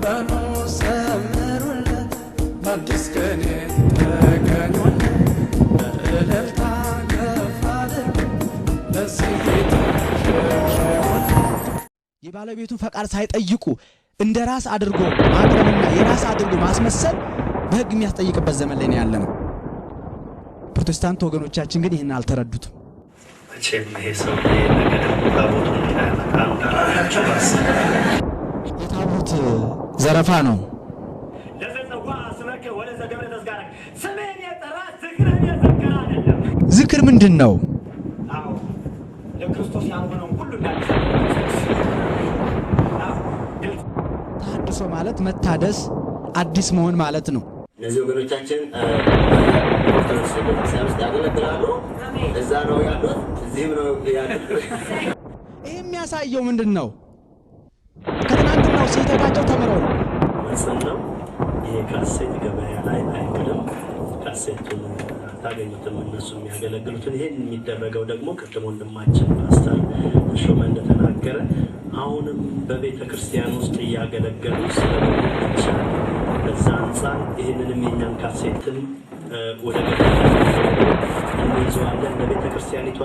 በኑ ሰምሩለት በአዲስ ቀን ተገኙለት በእልልታ ከፍ አድርጉ ለዚህ ጌታ ሸብሽቡለት። የባለቤቱን ፈቃድ ሳይጠይቁ እንደ ራስ አድርጎ ማቅረብና የራስ አድርጎ ማስመሰል በሕግ የሚያስጠይቅበት ዘመን ላይ ነው ያለነው። ፕሮቴስታንት ወገኖቻችን ግን ይህን አልተረዱትም። እቺም ይሄ ሰው ነገር ታቦቱን እንዳያመጣም ዳራቸው ባስ የታቦት ዘረፋ ነው። ዝክር ምንድን ነው? አዎ ለክርስቶስ ያልሆነው ሁሉ ተሐድሶ ማለት መታደስ፣ አዲስ መሆን ማለት ነው። እነዚህ ወገኖቻችን ኦርቶዶክስ ቤተክርስቲያን ውስጥ ያገለግላሉ። እዛ ነው ያሉት፣ እዚህም ነው ያሉት። ይሄ የሚያሳየው ምንድን ነው? ከትናንትናው ስህተታቸው ተምረው ነው። መስም ነው። ይሄ ካሴት ገበያ ላይ አይውልም። ካሴቱን አታገኙትም። እነሱ የሚያገለግሉትን ይሄን የሚደረገው ደግሞ ቅድም ወንድማችን ፓስተር ሾመ እንደተናገረ አሁንም በቤተ ክርስቲያን ውስጥ እያገለገሉ ስለሆነ ብቻ በዛ አንጻር ይህንንም የኛን ካሴትን ወደ ገበያ እንይዘዋለን። ለቤተ ክርስቲያኒቷ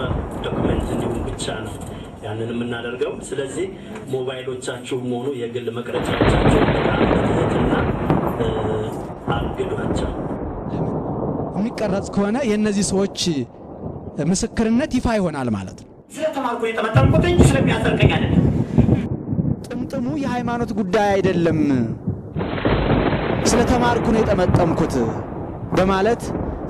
ዶክመንት እንዲሁም ብቻ ነው ያንን የምናደርገው። ስለዚህ ሞባይሎቻችሁም ሆኑ የግል መቅረጫዎቻችሁ በጣም በትህትና አግዷቸው። የሚቀረጽ ከሆነ የእነዚህ ሰዎች ምስክርነት ይፋ ይሆናል ማለት ነው። ስለተማርኩ የጠመጠምኩት እንጂ ስለሚያሰርቀኝ አይደለም። ጥምጥሙ የሃይማኖት ጉዳይ አይደለም፣ ስለተማርኩ ነው የጠመጠምኩት በማለት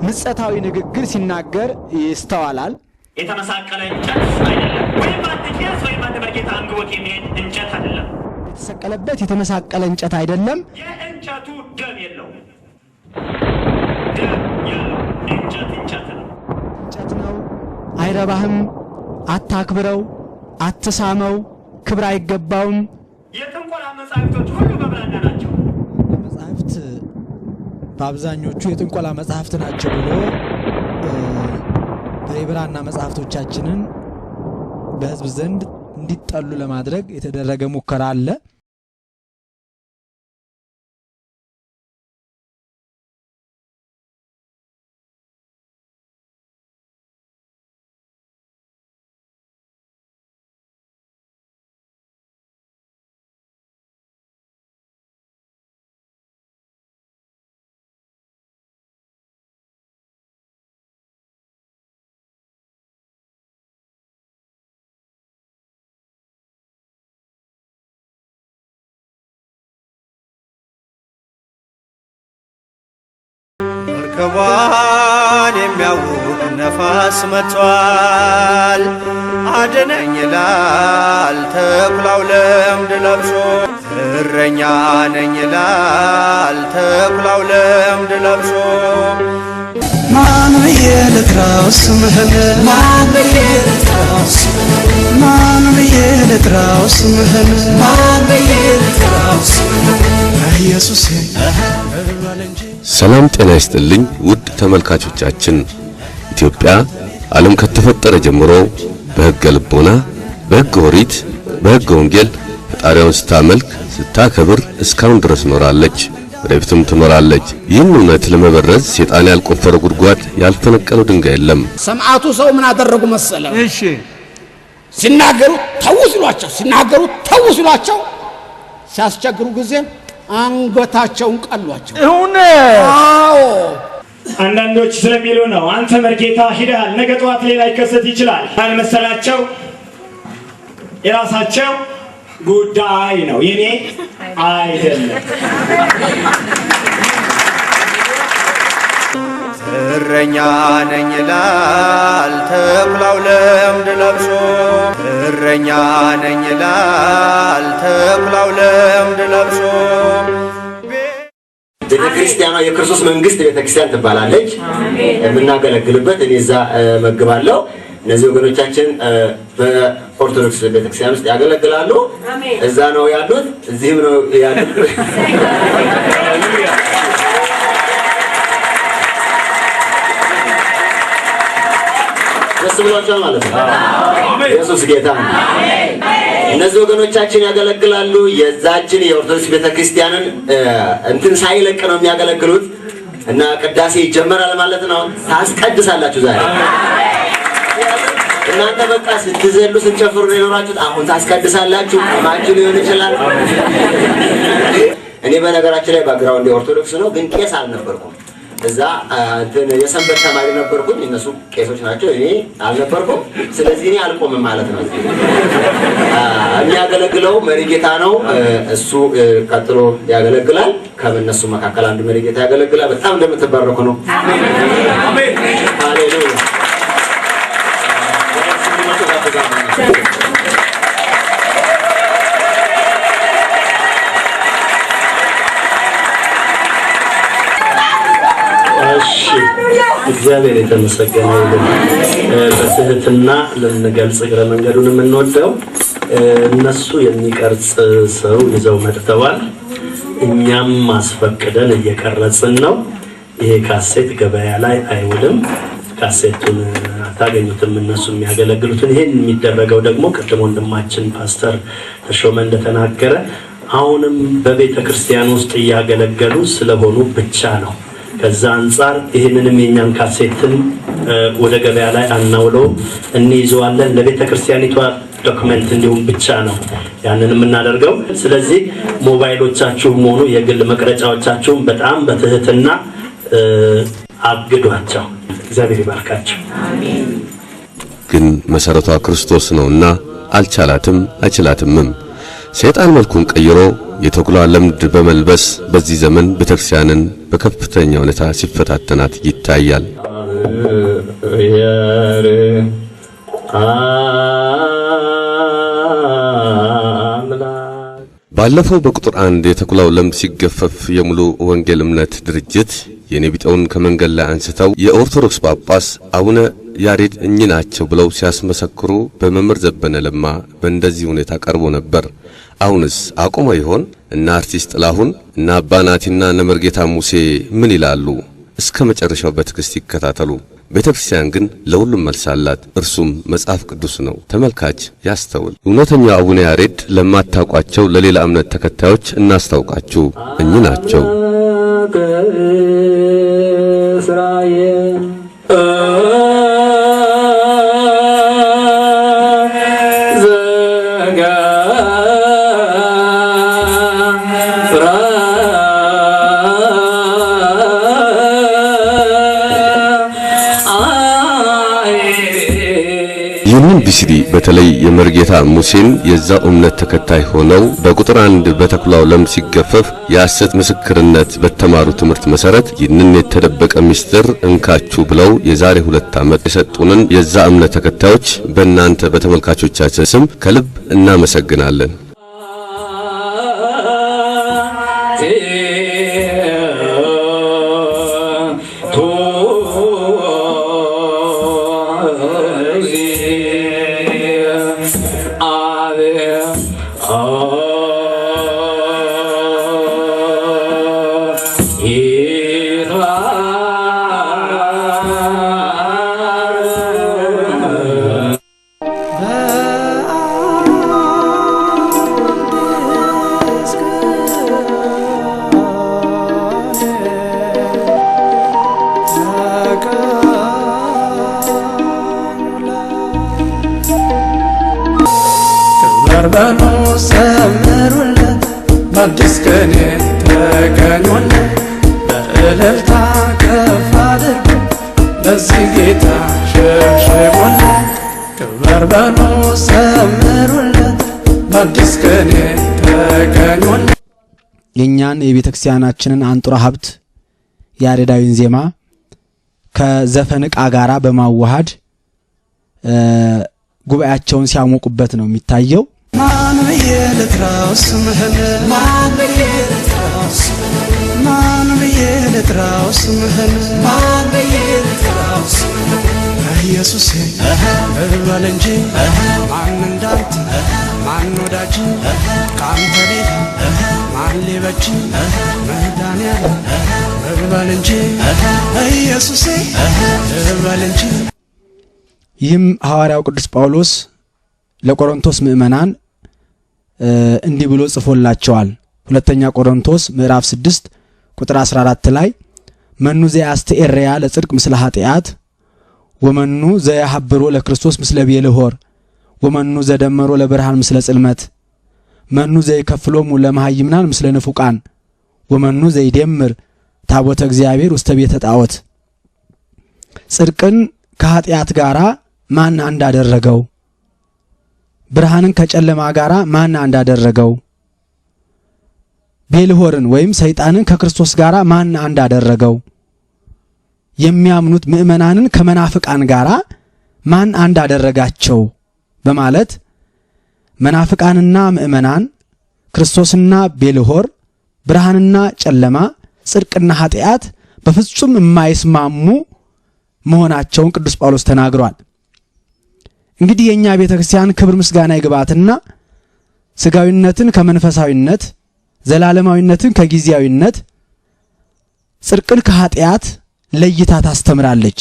ምጸታዊ ንግግር ሲናገር ይስተዋላል። የተመሳቀለ እንጨት አይደለም፣ ወይም አንድ ቄስ ወይም አንድ መርጌታ አንግቦት የሚሄድ እንጨት አይደለም። የተሰቀለበት የተመሳቀለ እንጨት አይደለም። የእንጨቱ ደም የለውም። ደም የለው እንጨት ነው። እንጨት ነው። አይረባህም፣ አታክብረው፣ አትሳመው፣ ክብር አይገባውም። የጥንቆላ መጻሕፍቶች ሁሉ በብራና ናቸው። መጻሕፍት በአብዛኞቹ የጥንቆላ መጻሕፍት ናቸው ብሎ የብራና መጻሕፍቶቻችንን በሕዝብ ዘንድ እንዲጠሉ ለማድረግ የተደረገ ሙከራ አለ። መርከቧን የሚያውቅ ነፋስ መጥቷል። አድነኝ ይላል ተኩላው ለምድ ለብሶ፣ እረኛ ነኝ ይላል ተኩላው ለምድ ለብሶ። ማን ብዬ ልጥራው ስምህን? ማን ብዬ ልጥራው ስምህን? ማን ብዬ ልጥራው ስምህን? ማን ብዬ ልጥራው ስምህን? ኢየሱስ ሰላም ጤና ይስጥልኝ ውድ ተመልካቾቻችን። ኢትዮጵያ ዓለም ከተፈጠረ ጀምሮ በሕገ ልቦና፣ በሕገ ኦሪት፣ በሕገ ወንጌል ፈጣሪዋን ስታመልክ ስታከብር እስካሁን ድረስ ኖራለች፣ ወደፊትም ትኖራለች። ይህን እውነት ለመበረዝ ሰይጣን ያልቆፈረው ጉድጓድ ያልፈነቀለው ድንጋይ የለም። ሰማዕቱ ሰው ምን አደረጉ መሰለ? እሺ ሲናገሩ ተው ሲሏቸው ሲያስቸግሩ ጊዜ አንገታቸውን ቀሏቸው። አዎ አንዳንዶች ስለሚሉ ነው። አንተ መርጌታ ሂደሃል፣ ነገ ጠዋት ሌላ ይከሰት ይችላል አልመሰላቸው። የራሳቸው ጉዳይ ነው፣ የኔ አይደለም። እረኛ ነኝ ይላል ተኩላው ለምድ ለብሶ፣ እረኛ ነኝ ይላል ተኩላው ለምድ ለብሶ። ቤተክርስቲያኗ የክርስቶስ መንግስት ቤተክርስቲያን ትባላለች። የምናገለግልበት እኔ እዛ መግባለሁ። እነዚህ ወገኖቻችን በኦርቶዶክስ ቤተክርስቲያን ውስጥ ያገለግላሉ። እዛ ነው ያሉት፣ እዚህም ነው ያሉት። ደስ ብሏቸዋል ማለት ነው። ኢየሱስ ጌታ ነው። እነዚህ ወገኖቻችን ያገለግላሉ። የዛችን የኦርቶዶክስ ቤተክርስቲያንን እንትን ሳይለቅ ነው የሚያገለግሉት እና ቅዳሴ ይጀመራል ማለት ነው። ታስቀድሳላችሁ ዛሬ እናንተ በቃ ስትዘሉ ስትጨፍሩ ነው የኖራችሁት። አሁን ታስቀድሳላችሁ። ማችሁ ሊሆን ይችላል። እኔ በነገራችን ላይ ባግራውንድ ኦርቶዶክስ ነው፣ ግን ቄስ አልነበርኩም። እዛ እንትን የሰንበት ተማሪ ነበርኩኝ። እነሱ ቄሶች ናቸው፣ እኔ አልነበርኩም። ስለዚህ እኔ አልቆምም ማለት ነው። የሚያገለግለው መሪጌታ ነው። እሱ ቀጥሎ ያገለግላል። ከእነሱ መካከል አንዱ መሪጌታ ያገለግላል። በጣም እንደምትባረኩ ነው። አሜን ሃሌሉያ። እግዚአብሔር የተመሰገነ ይሁን። በትህትና ልንገልጽ እግረ መንገዱን የምንወደው እነሱ የሚቀርጽ ሰው ይዘው መጥተዋል። እኛም ማስፈቅደን እየቀረጽን ነው። ይሄ ካሴት ገበያ ላይ አይውልም። ካሴቱን አታገኙትም። እነሱ የሚያገለግሉትን ይሄን የሚደረገው ደግሞ ቅድም ወንድማችን ፓስተር ተሾመ እንደተናገረ አሁንም በቤተ ክርስቲያን ውስጥ እያገለገሉ ስለሆኑ ብቻ ነው። ከዛ አንፃር ይሄንንም የኛን ካሴትን ወደ ገበያ ላይ አናውለው እንይዘዋለን። ለቤተ ክርስቲያኒቷ ዶክመንት እንዲሁም ብቻ ነው ያንን የምናደርገው። ስለዚህ ሞባይሎቻችሁም ሆኑ የግል መቅረጫዎቻችሁም በጣም በትህትና አግዷቸው። እግዚአብሔር ይባርካቸው። አሜን። ግን መሰረቷ ክርስቶስ ነውና አልቻላትም አይችላትምም። ሰይጣን መልኩን ቀይሮ የተኩላ ለምድ በመልበስ በዚህ ዘመን ቤተክርስቲያንን በከፍተኛ ሁኔታ ሲፈታተናት ይታያል። ባለፈው በቁጥር 1 የተኩላው ለምድ ሲገፈፍ የሙሉ ወንጌል እምነት ድርጅት የኔቢጠውን ከመንገድ ላይ አንስተው የኦርቶዶክስ ጳጳስ አቡነ ያሬድ እኚህ ናቸው ብለው ሲያስመሰክሩ በመምህር ዘበነ ለማ በእንደዚህ ሁኔታ ቀርቦ ነበር። አሁንስ አቆመ ይሆን? እና አርቲስት ጥላሁን እና አባናቲና ነመርጌታ ሙሴ ምን ይላሉ? እስከ መጨረሻው በትዕግስት ይከታተሉ። ቤተክርስቲያን ግን ለሁሉም መልስ አላት። እርሱም መጽሐፍ ቅዱስ ነው። ተመልካች ያስተውል። እውነተኛው አቡነ ያሬድ ለማታውቋቸው ለሌላ እምነት ተከታዮች እናስታውቃችሁ። እኚህ ናቸው። ይህንን ቪሲዲ በተለይ የመርጌታ ሙሴን የዛው እምነት ተከታይ ሆነው በቁጥር 1 በተኩላው ለምድ ሲገፈፍ የሐሰት ምስክርነት በተማሩ ትምህርት መሰረት ይህንን የተደበቀ ምስጢር እንካችሁ ብለው የዛሬ 2 ዓመት የሰጡንን የዛ እምነት ተከታዮች በእናንተ በተመልካቾቻችን ስም ከልብ እናመሰግናለን። በርበኑ ሰምሩለት በአዲስ ቀን ተገኙለት በእልልታ ከፍ አድርጉ ለዚህ ጌታ ሸብሽቡለት። በርበኑ ሰምሩለት በአዲስ ቀን ተገኙለት። የኛን የቤተክርስቲያናችንን አንጡራ ሀብት ያሬዳዊን ዜማ ከዘፈን ዕቃ ጋራ በማዋሃድ ጉባኤያቸውን ሲያሞቁበት ነው የሚታየው። ማን ብዬ ልጥራው ስምህን? ማን ብዬ ልጥራው ስምህን? ማን ብዬ ልጥራው ስምህን? ማን ብዬ ልጥራው ስምህን? ኢየሱስ እበል እንጂ ማን እንዳንተ ማን ወዳጅ ካንተ ሌላ ማን ሊበጅ መድኃኒዓለም እበል እንጂ ኢየሱስ እበል እንጂ። ይህም ሐዋርያው ቅዱስ ጳውሎስ ለቆሮንቶስ ምእመናን እንዲህ ብሎ ጽፎላቸዋል። ሁለተኛ ቆሮንቶስ ምዕራፍ 6 ቁጥር 14 ላይ መኑ ዘያስተኤርያ ለጽድቅ ምስለ ኃጢአት ወመኑ ዘያሐብሮ ለክርስቶስ ምስለ ቤልሆር ወመኑ ዘደመሮ ለብርሃን ምስለ ጽልመት መኑ ዘይከፍሎሙ ለመሃይምናን ምስለ ንፉቃን ወመኑ ዘይደምር ታቦተ እግዚአብሔር ውስተ ቤተ ጣዖት። ጽድቅን ከኃጢአት ጋራ ማን እንዳደረገው፣ ብርሃንን ከጨለማ ጋራ ማን እንዳደረገው፣ ቤልሆርን ወይም ሰይጣንን ከክርስቶስ ጋራ ማን እንዳደረገው፣ የሚያምኑት ምእመናንን ከመናፍቃን ጋራ ማን እንዳደረጋቸው በማለት መናፍቃንና ምእመናን፣ ክርስቶስና ቤልሆር፣ ብርሃንና ጨለማ፣ ጽድቅና ኃጢአት በፍጹም የማይስማሙ መሆናቸውን ቅዱስ ጳውሎስ ተናግሯል። እንግዲህ የኛ ቤተክርስቲያን ክብር ምስጋና ይግባትና ስጋዊነትን ከመንፈሳዊነት፣ ዘላለማዊነትን ከጊዜያዊነት፣ ጽድቅን ከኃጢአት ለይታ ታስተምራለች።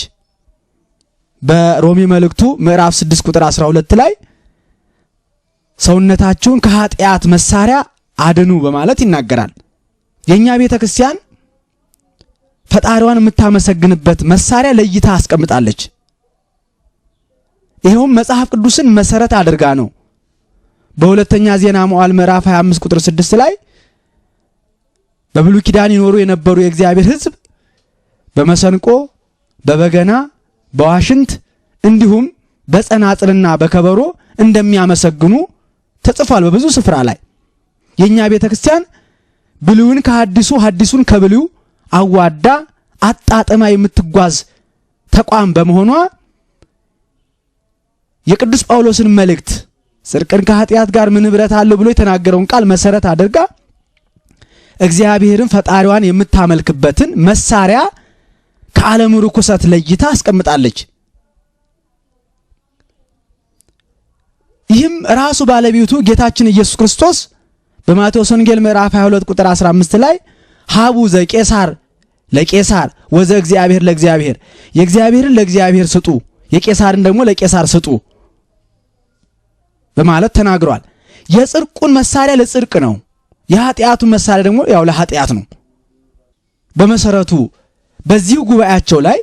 በሮሜ መልእክቱ ምዕራፍ 6 ቁጥር 12 ላይ ሰውነታችሁን ከኃጢአት መሳሪያ አድኑ በማለት ይናገራል። የኛ ቤተክርስቲያን ፈጣሪዋን የምታመሰግንበት መሳሪያ ለይታ አስቀምጣለች። ይሄውም መጽሐፍ ቅዱስን መሰረት አድርጋ ነው። በሁለተኛ ዜና መዋዕል ምዕራፍ 25 ቁጥር 6 ላይ በብሉይ ኪዳን ይኖሩ የነበሩ የእግዚአብሔር ሕዝብ በመሰንቆ፣ በበገና፣ በዋሽንት እንዲሁም በጸናጽልና በከበሮ እንደሚያመሰግኑ ተጽፏል በብዙ ስፍራ ላይ። የኛ ቤተክርስቲያን ብሉይን ከሐዲሱ ሐዲሱን ከብሉይ አዋዳ አጣጥማ የምትጓዝ ተቋም በመሆኗ የቅዱስ ጳውሎስን መልእክት ጽድቅን ከኃጢአት ጋር ምን ህብረት አለው ብሎ የተናገረውን ቃል መሰረት አድርጋ እግዚአብሔርን ፈጣሪዋን የምታመልክበትን መሳሪያ ከዓለም ርኩሰት ለይታ አስቀምጣለች። ይህም ራሱ ባለቤቱ ጌታችን ኢየሱስ ክርስቶስ በማቴዎስ ወንጌል ምዕራፍ 22 ቁጥር 15 ላይ ሀቡ ዘቄሳር ለቄሳር ወዘ እግዚአብሔር ለእግዚአብሔር፣ የእግዚአብሔርን ለእግዚአብሔር ስጡ፣ የቄሳርን ደግሞ ለቄሳር ስጡ በማለት ተናግሯል። የጽድቁን መሳሪያ ለጽድቅ ነው፣ የኃጢአቱን መሳሪያ ደግሞ ያው ለኃጢአት ነው። በመሰረቱ በዚህ ጉባኤያቸው ላይ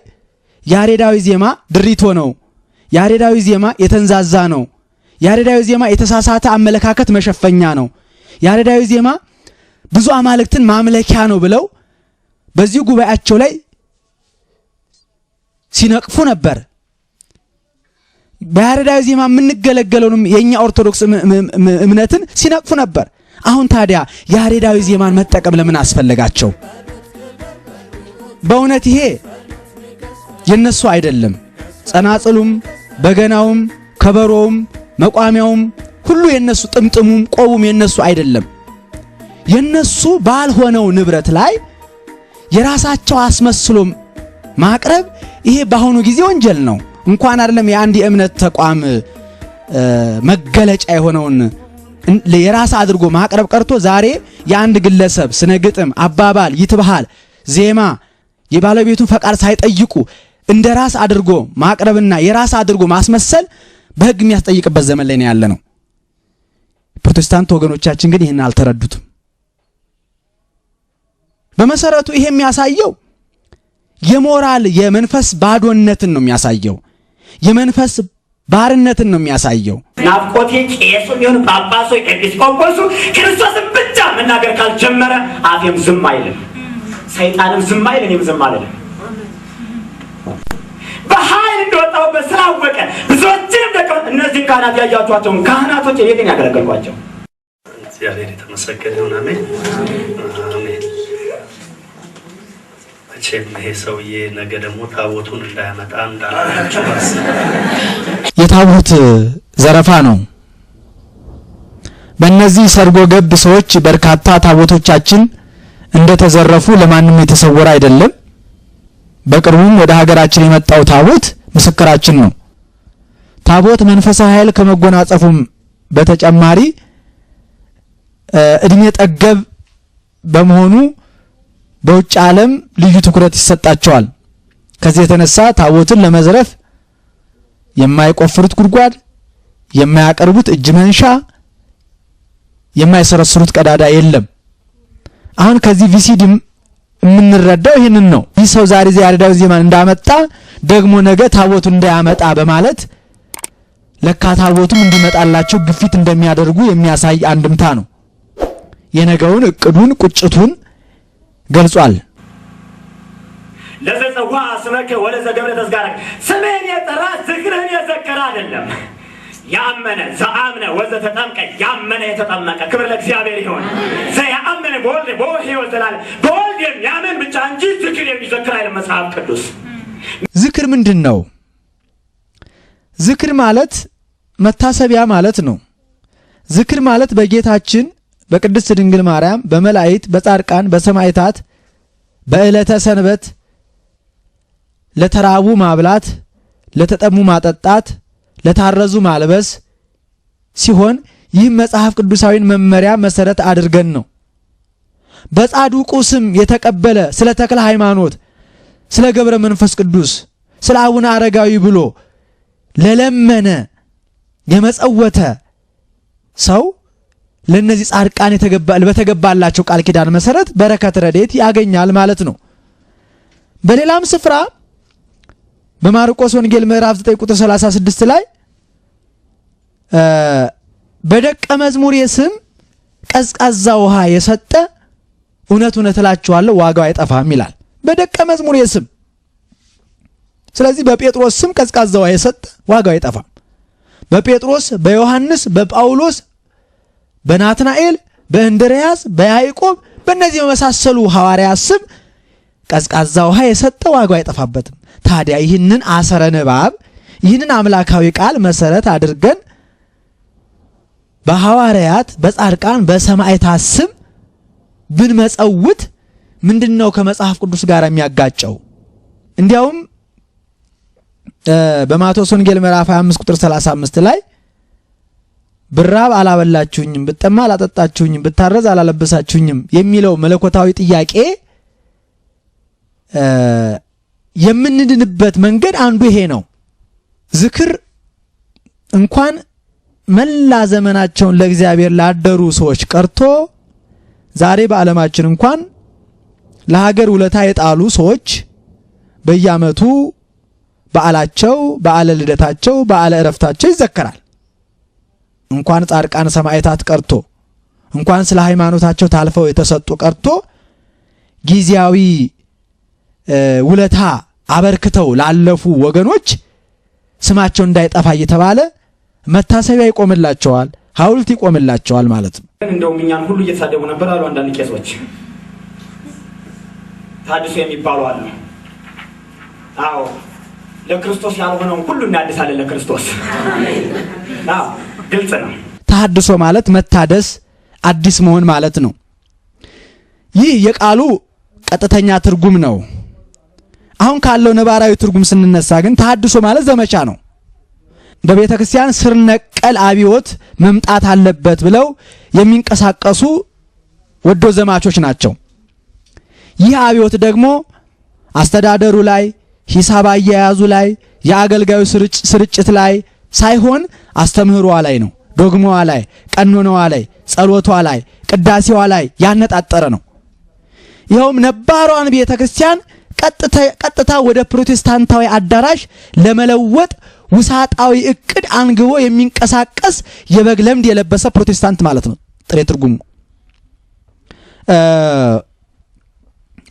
ያሬዳዊ ዜማ ድሪቶ ነው፣ ያሬዳዊ ዜማ የተንዛዛ ነው፣ ያሬዳዊ ዜማ የተሳሳተ አመለካከት መሸፈኛ ነው፣ ያሬዳዊ ዜማ ብዙ አማልክትን ማምለኪያ ነው ብለው በዚህ ጉባኤያቸው ላይ ሲነቅፉ ነበር። በያሬዳዊ ዜማ የምንገለገለውንም የኛ ኦርቶዶክስ እምነትን ሲነቅፉ ነበር። አሁን ታዲያ ያሬዳዊ ዜማን መጠቀም ለምን አስፈለጋቸው? በእውነት ይሄ የነሱ አይደለም። ጸናጽሉም፣ በገናውም፣ ከበሮውም፣ መቋሚያውም ሁሉ የነሱ፣ ጥምጥሙም ቆቡም የነሱ አይደለም። የነሱ ባልሆነው ንብረት ላይ የራሳቸው አስመስሎ ማቅረብ ይሄ በአሁኑ ጊዜ ወንጀል ነው። እንኳን አይደለም የአንድ የእምነት ተቋም መገለጫ የሆነውን የራስ አድርጎ ማቅረብ ቀርቶ ዛሬ የአንድ ግለሰብ ስነ ግጥም፣ አባባል፣ ይትበሃል፣ ዜማ የባለቤቱን ፈቃድ ሳይጠይቁ እንደ ራስ አድርጎ ማቅረብና የራስ አድርጎ ማስመሰል በሕግ የሚያስጠይቅበት ዘመን ላይ ነው ያለነው። ፕሮቴስታንት ወገኖቻችን ግን ይህን አልተረዱትም። በመሰረቱ ይሄ የሚያሳየው የሞራል የመንፈስ ባዶነትን ነው የሚያሳየው። የመንፈስ ባርነትን ነው የሚያሳየው። ናፍቆቴ ቄሱ ይሁን ጳጳሱ ኤጲስቆጶሱ ክርስቶስን ብቻ መናገር ካልጀመረ አፌም ዝም አይልም፣ ሰይጣንም ዝም አይል፣ እኔም ዝም አልልም። በኃይል እንደወጣሁበት ስላወቀ ብዙዎችንም ደቀ እነዚህ ካህናት ያያችኋቸውን ካህናቶች የትን ያገለገልኳቸው እግዚአብሔር የተመሰገነ ይሁን። አሜን አሜን። እቺም ይሄ ሰውዬ ነገ ደግሞ ታቦቱን እንዳያመጣ እንዳላችሁ የታቦት ዘረፋ ነው። በእነዚህ ሰርጎ ገብ ሰዎች በርካታ ታቦቶቻችን እንደተዘረፉ ለማንም የተሰወረ አይደለም። በቅርቡም ወደ ሀገራችን የመጣው ታቦት ምስክራችን ነው። ታቦት መንፈሳዊ ኃይል ከመጎናጸፉም በተጨማሪ እድሜ ጠገብ በመሆኑ በውጭ ዓለም ልዩ ትኩረት ይሰጣቸዋል። ከዚህ የተነሳ ታቦትን ለመዝረፍ የማይቆፍሩት ጉድጓድ፣ የማያቀርቡት እጅ መንሻ የማይሰረስሩት ቀዳዳ የለም። አሁን ከዚህ ቪሲዲ የምንረዳው ይህንን ነው። ይህ ሰው ዛሬ ያሬዳዊ ዜማን እንዳመጣ ደግሞ ነገ ታቦቱን እንዳያመጣ በማለት ለካ ታቦቱም እንዲመጣላቸው ግፊት እንደሚያደርጉ የሚያሳይ አንድምታ ነው። የነገውን እቅዱን ቁጭቱን ገልጿል። ለዘጸዋ ስመከ ወለዘ ገብረ ተዝጋረክ ስሜን የጠራ ዝክርህን የዘከረ አይደለም ያመነ ዘአምነ ወዘ ተጠምቀ ያመነ የተጠመቀ ክብር ለእግዚአብሔር ይሁን። ዘያመነ በወልድ በሕይወት ዘላለም በወልድ የሚያምን ብቻ እንጂ ዝክር የሚዘክር አይደለም መጽሐፍ ቅዱስ። ዝክር ምንድን ነው? ዝክር ማለት መታሰቢያ ማለት ነው። ዝክር ማለት በጌታችን በቅድስት ድንግል ማርያም በመላእክት በጻድቃን በሰማዕታት በዕለተ ሰንበት ለተራቡ ማብላት ለተጠሙ ማጠጣት ለታረዙ ማልበስ ሲሆን ይህ መጽሐፍ ቅዱሳዊን መመሪያ መሰረት አድርገን ነው። በጻድቁ ስም የተቀበለ ስለ ተክለ ሃይማኖት ስለ ገብረ መንፈስ ቅዱስ ስለ አቡነ አረጋዊ ብሎ ለለመነ የመጸወተ ሰው ለነዚህ ጻድቃን በተገባላቸው ቃል ኪዳን መሰረት በረከት ረድኤት ያገኛል ማለት ነው። በሌላም ስፍራ በማርቆስ ወንጌል ምዕራፍ 9 ቁጥር 36 ላይ በደቀ መዝሙር ስም ቀዝቃዛ ውሃ የሰጠ እውነት እውነት እላችኋለሁ ዋጋው አይጠፋም ይላል። በደቀ መዝሙር ስም። ስለዚህ በጴጥሮስ ስም ቀዝቃዛ ውሃ የሰጠ ዋጋው አይጠፋም። በጴጥሮስ በዮሐንስ በጳውሎስ በናትናኤል በእንድርያስ በያዕቆብ በእነዚህ በመሳሰሉ ሐዋርያት ስም ቀዝቃዛ ውሃ የሰጠ ዋጋው አይጠፋበትም። ታዲያ ይህንን አሰረ ንባብ ይህንን አምላካዊ ቃል መሰረት አድርገን በሐዋርያት በጻድቃን በሰማዕታት ስም ብንመጸውት ምንድነው ከመጽሐፍ ቅዱስ ጋር የሚያጋጨው? እንዲያውም በማቴዎስ ወንጌል ምዕራፍ 25 ቁጥር 35 ላይ ብራብ አላበላችሁኝም፣ ብጠማ አላጠጣችሁኝም፣ ብታረዝ አላለበሳችሁኝም የሚለው መለኮታዊ ጥያቄ የምንድንበት መንገድ አንዱ ይሄ ነው። ዝክር እንኳን መላ ዘመናቸውን ለእግዚአብሔር ላደሩ ሰዎች ቀርቶ ዛሬ በዓለማችን እንኳን ለሀገር ውለታ የጣሉ ሰዎች በየዓመቱ በዓላቸው በዓለ ልደታቸው በዓለ ዕረፍታቸው ይዘከራል። እንኳን ጻድቃን ሰማዕታት ቀርቶ እንኳን ስለ ሃይማኖታቸው ታልፈው የተሰጡ ቀርቶ ጊዜያዊ ውለታ አበርክተው ላለፉ ወገኖች ስማቸው እንዳይጠፋ እየተባለ መታሰቢያ ይቆምላቸዋል፣ ሐውልት ይቆምላቸዋል ማለት ነው። እንደውም እኛን ሁሉ እየተሳደቡ ነበር አሉ አንዳንድ ቄሶች። ታድሶ የሚባሉ አሉ። አዎ ለክርስቶስ ያልሆነውን ሁሉ እናድሳለን ለክርስቶስ። አዎ ግልጽ ነው። ታድሶ ማለት መታደስ አዲስ መሆን ማለት ነው። ይህ የቃሉ ቀጥተኛ ትርጉም ነው። አሁን ካለው ነባራዊ ትርጉም ስንነሳ ግን ታድሶ ማለት ዘመቻ ነው። በቤተ ክርስቲያን ስር ነቀል አብዮት መምጣት አለበት ብለው የሚንቀሳቀሱ ወዶ ዘማቾች ናቸው። ይህ አብዮት ደግሞ አስተዳደሩ ላይ ሂሳብ አያያዙ ላይ የአገልጋዩ ስርጭት ላይ ሳይሆን አስተምህሯ ላይ ነው፣ ዶግማዋ ላይ፣ ቀኖናዋ ላይ፣ ጸሎቷ ላይ፣ ቅዳሴዋ ላይ ያነጣጠረ ነው። ይኸውም ነባሯን ቤተ ክርስቲያን ቀጥታ ወደ ፕሮቴስታንታዊ አዳራሽ ለመለወጥ ውሳጣዊ እቅድ አንግቦ የሚንቀሳቀስ የበግ ለምድ የለበሰ ፕሮቴስታንት ማለት ነው ጥሬ ትርጉሙ።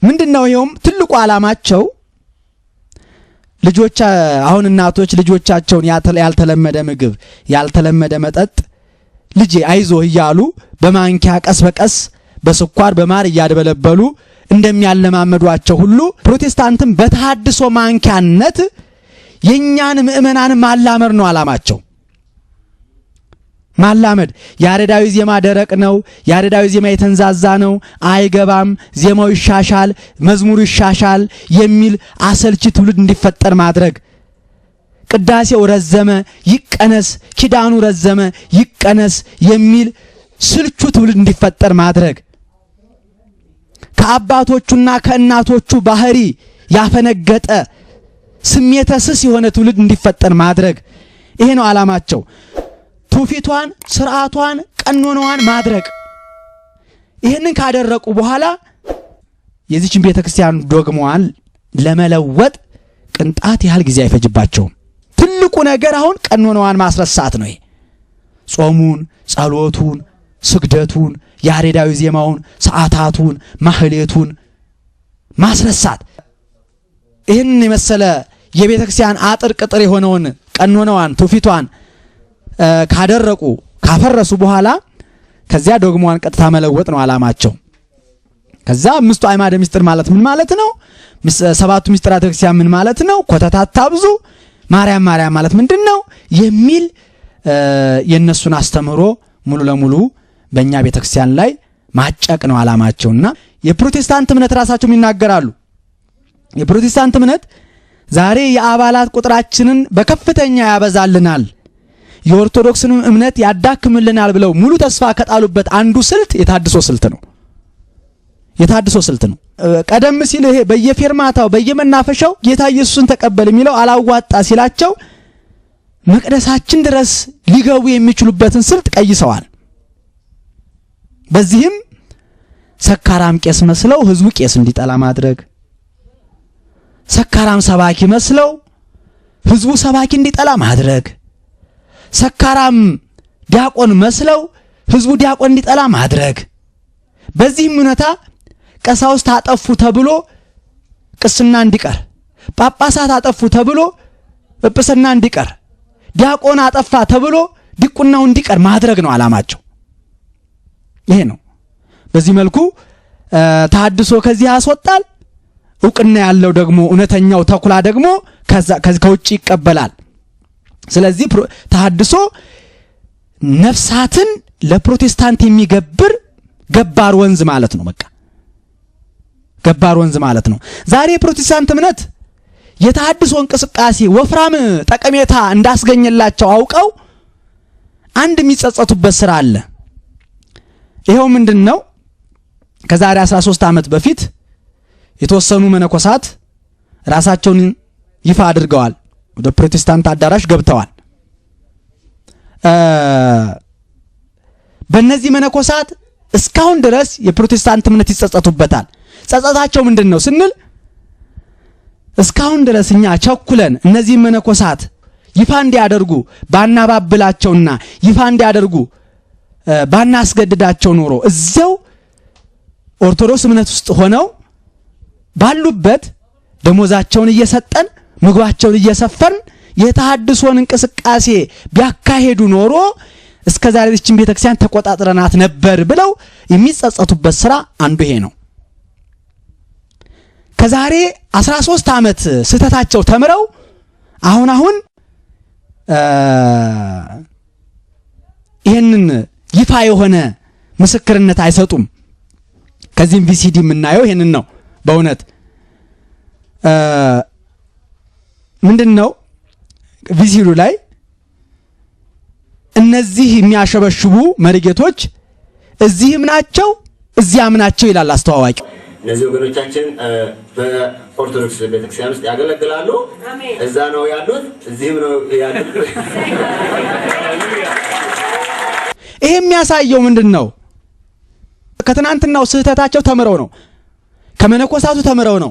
ምንድነው? ይኸውም ትልቁ ዓላማቸው ልጆች አሁን እናቶች ልጆቻቸውን ያልተለመደ ምግብ ያልተለመደ መጠጥ ልጄ አይዞህ እያሉ በማንኪያ ቀስ በቀስ በስኳር በማር እያደበለበሉ እንደሚያለማመዷቸው ሁሉ ፕሮቴስታንትም በተሐድሶ ማንኪያነት የኛን ምእመናን ማላመድ ነው ዓላማቸው። ማላመድ ያሬዳዊ ዜማ ደረቅ ነው፣ ያሬዳዊ ዜማ የተንዛዛ ነው፣ አይገባም፣ ዜማው ይሻሻል፣ መዝሙሩ ይሻሻል የሚል አሰልቺ ትውልድ እንዲፈጠር ማድረግ፣ ቅዳሴው ረዘመ ይቀነስ፣ ኪዳኑ ረዘመ ይቀነስ የሚል ስልቹ ትውልድ እንዲፈጠር ማድረግ፣ ከአባቶቹና ከእናቶቹ ባህሪ ያፈነገጠ ስሜተ ስስ የሆነ ትውልድ እንዲፈጠር ማድረግ፣ ይሄ ነው ዓላማቸው። ትውፊቷን፣ ስርዓቷን፣ ቀኖናዋን ማድረግ። ይህንን ካደረቁ በኋላ የዚችን ቤተክርስቲያን ዶግማዋን ለመለወጥ ቅንጣት ያህል ጊዜ አይፈጅባቸውም። ትልቁ ነገር አሁን ቀኖናዋን ማስረሳት ነው። ጾሙን፣ ጸሎቱን፣ ስግደቱን፣ ያሬዳዊ ዜማውን፣ ሰዓታቱን፣ ማህሌቱን ማስረሳት። ይህን የመሰለ የቤተክርስቲያን አጥር ቅጥር የሆነውን ቀኖናዋን ትውፊቷን ካደረቁ ካፈረሱ በኋላ ከዚያ ዶግማዋን ቀጥታ መለወጥ ነው ዓላማቸው። ከዛ አምስቱ አዕማደ ምስጢር ማለት ምን ማለት ነው? ሰባቱ ምስጢራተ ክርስቲያን ምን ማለት ነው? ኮተታት ታብዙ፣ ማርያም ማርያም ማለት ምንድነው? የሚል የነሱን አስተምህሮ ሙሉ ለሙሉ በእኛ ቤተክርስቲያን ላይ ማጨቅ ነው ዓላማቸውና የፕሮቴስታንት እምነት ራሳቸው ይናገራሉ። የፕሮቴስታንት እምነት ዛሬ የአባላት ቁጥራችንን በከፍተኛ ያበዛልናል፣ የኦርቶዶክስን እምነት ያዳክምልናል ብለው ሙሉ ተስፋ ከጣሉበት አንዱ ስልት የታድሶ ስልት ነው። የታድሶ ስልት ነው። ቀደም ሲል ይሄ በየፌርማታው በየመናፈሻው ጌታ ኢየሱስን ተቀበል የሚለው አላዋጣ ሲላቸው መቅደሳችን ድረስ ሊገቡ የሚችሉበትን ስልት ቀይሰዋል። በዚህም ሰካራም ቄስ መስለው ህዝቡ ቄስ እንዲጠላ ማድረግ፣ ሰካራም ሰባኪ መስለው ህዝቡ ሰባኪ እንዲጠላ ማድረግ፣ ሰካራም ዲያቆን መስለው ህዝቡ ዲያቆን እንዲጠላ ማድረግ። በዚህም ሁኔታ ቀሳውስት አጠፉ ተብሎ ቅስና እንዲቀር፣ ጳጳሳት አጠፉ ተብሎ ጵጵስና እንዲቀር፣ ዲያቆን አጠፋ ተብሎ ዲቁናው እንዲቀር ማድረግ ነው ዓላማቸው። ይሄ ነው። በዚህ መልኩ ተሐድሶ ከዚህ ያስወጣል። ዕውቅና ያለው ደግሞ እውነተኛው ተኩላ ደግሞ ከውጭ ይቀበላል። ስለዚህ ተሐድሶ ነፍሳትን ለፕሮቴስታንት የሚገብር ገባር ወንዝ ማለት ነው። በቃ ገባር ወንዝ ማለት ነው። ዛሬ የፕሮቴስታንት እምነት የተሐድሶ እንቅስቃሴ ወፍራም ጠቀሜታ እንዳስገኘላቸው አውቀው አንድ የሚጸጸቱበት ስራ አለ። ይሄው ምንድነው? ከዛሬ 13 ዓመት በፊት የተወሰኑ መነኮሳት ራሳቸውን ይፋ አድርገዋል። ወደ ፕሮቴስታንት አዳራሽ ገብተዋል። በእነዚህ መነኮሳት እስካሁን ድረስ የፕሮቴስታንት እምነት ይጸጸቱበታል። ጸጸታቸው ምንድነው ስንል እስካሁን ድረስ እኛ ቸኩለን እነዚህ መነኮሳት ይፋ እንዲያደርጉ ባናባብላቸውና ይፋ እንዲያደርጉ ባናስገድዳቸው ኖሮ እዚያው ኦርቶዶክስ እምነት ውስጥ ሆነው ባሉበት ደሞዛቸውን እየሰጠን ምግባቸውን እየሰፈርን የተሐድሶን እንቅስቃሴ ቢያካሄዱ ኖሮ እስከዛሬ እቺን ቤተክርስቲያን ተቆጣጥረናት ነበር ብለው የሚጸጸቱበት ስራ አንዱ ይሄ ነው። ከዛሬ 13 ዓመት ስተታቸው ተምረው አሁን ይሄንን ይፋ የሆነ ምስክርነት አይሰጡም። ከዚህም ቪሲዲ የምናየው ይሄንን ነው። በእውነት ምንድነው ቪሲዲ ላይ እነዚህ የሚያሸበሽቡ መሪጌቶች እዚህም ናቸው እዚያም ናቸው ይላል አስተዋዋቂ። እነዚህ ወገኖቻችን በኦርቶዶክስ ቤተክርስቲያን ውስጥ ያገለግላሉ። እዛ ነው ያሉት፣ እዚህም ነው ያሉት። ይሄ የሚያሳየው ምንድነው? ከትናንትናው ስህተታቸው ተምረው ነው፣ ከመነኮሳቱ ተምረው ነው።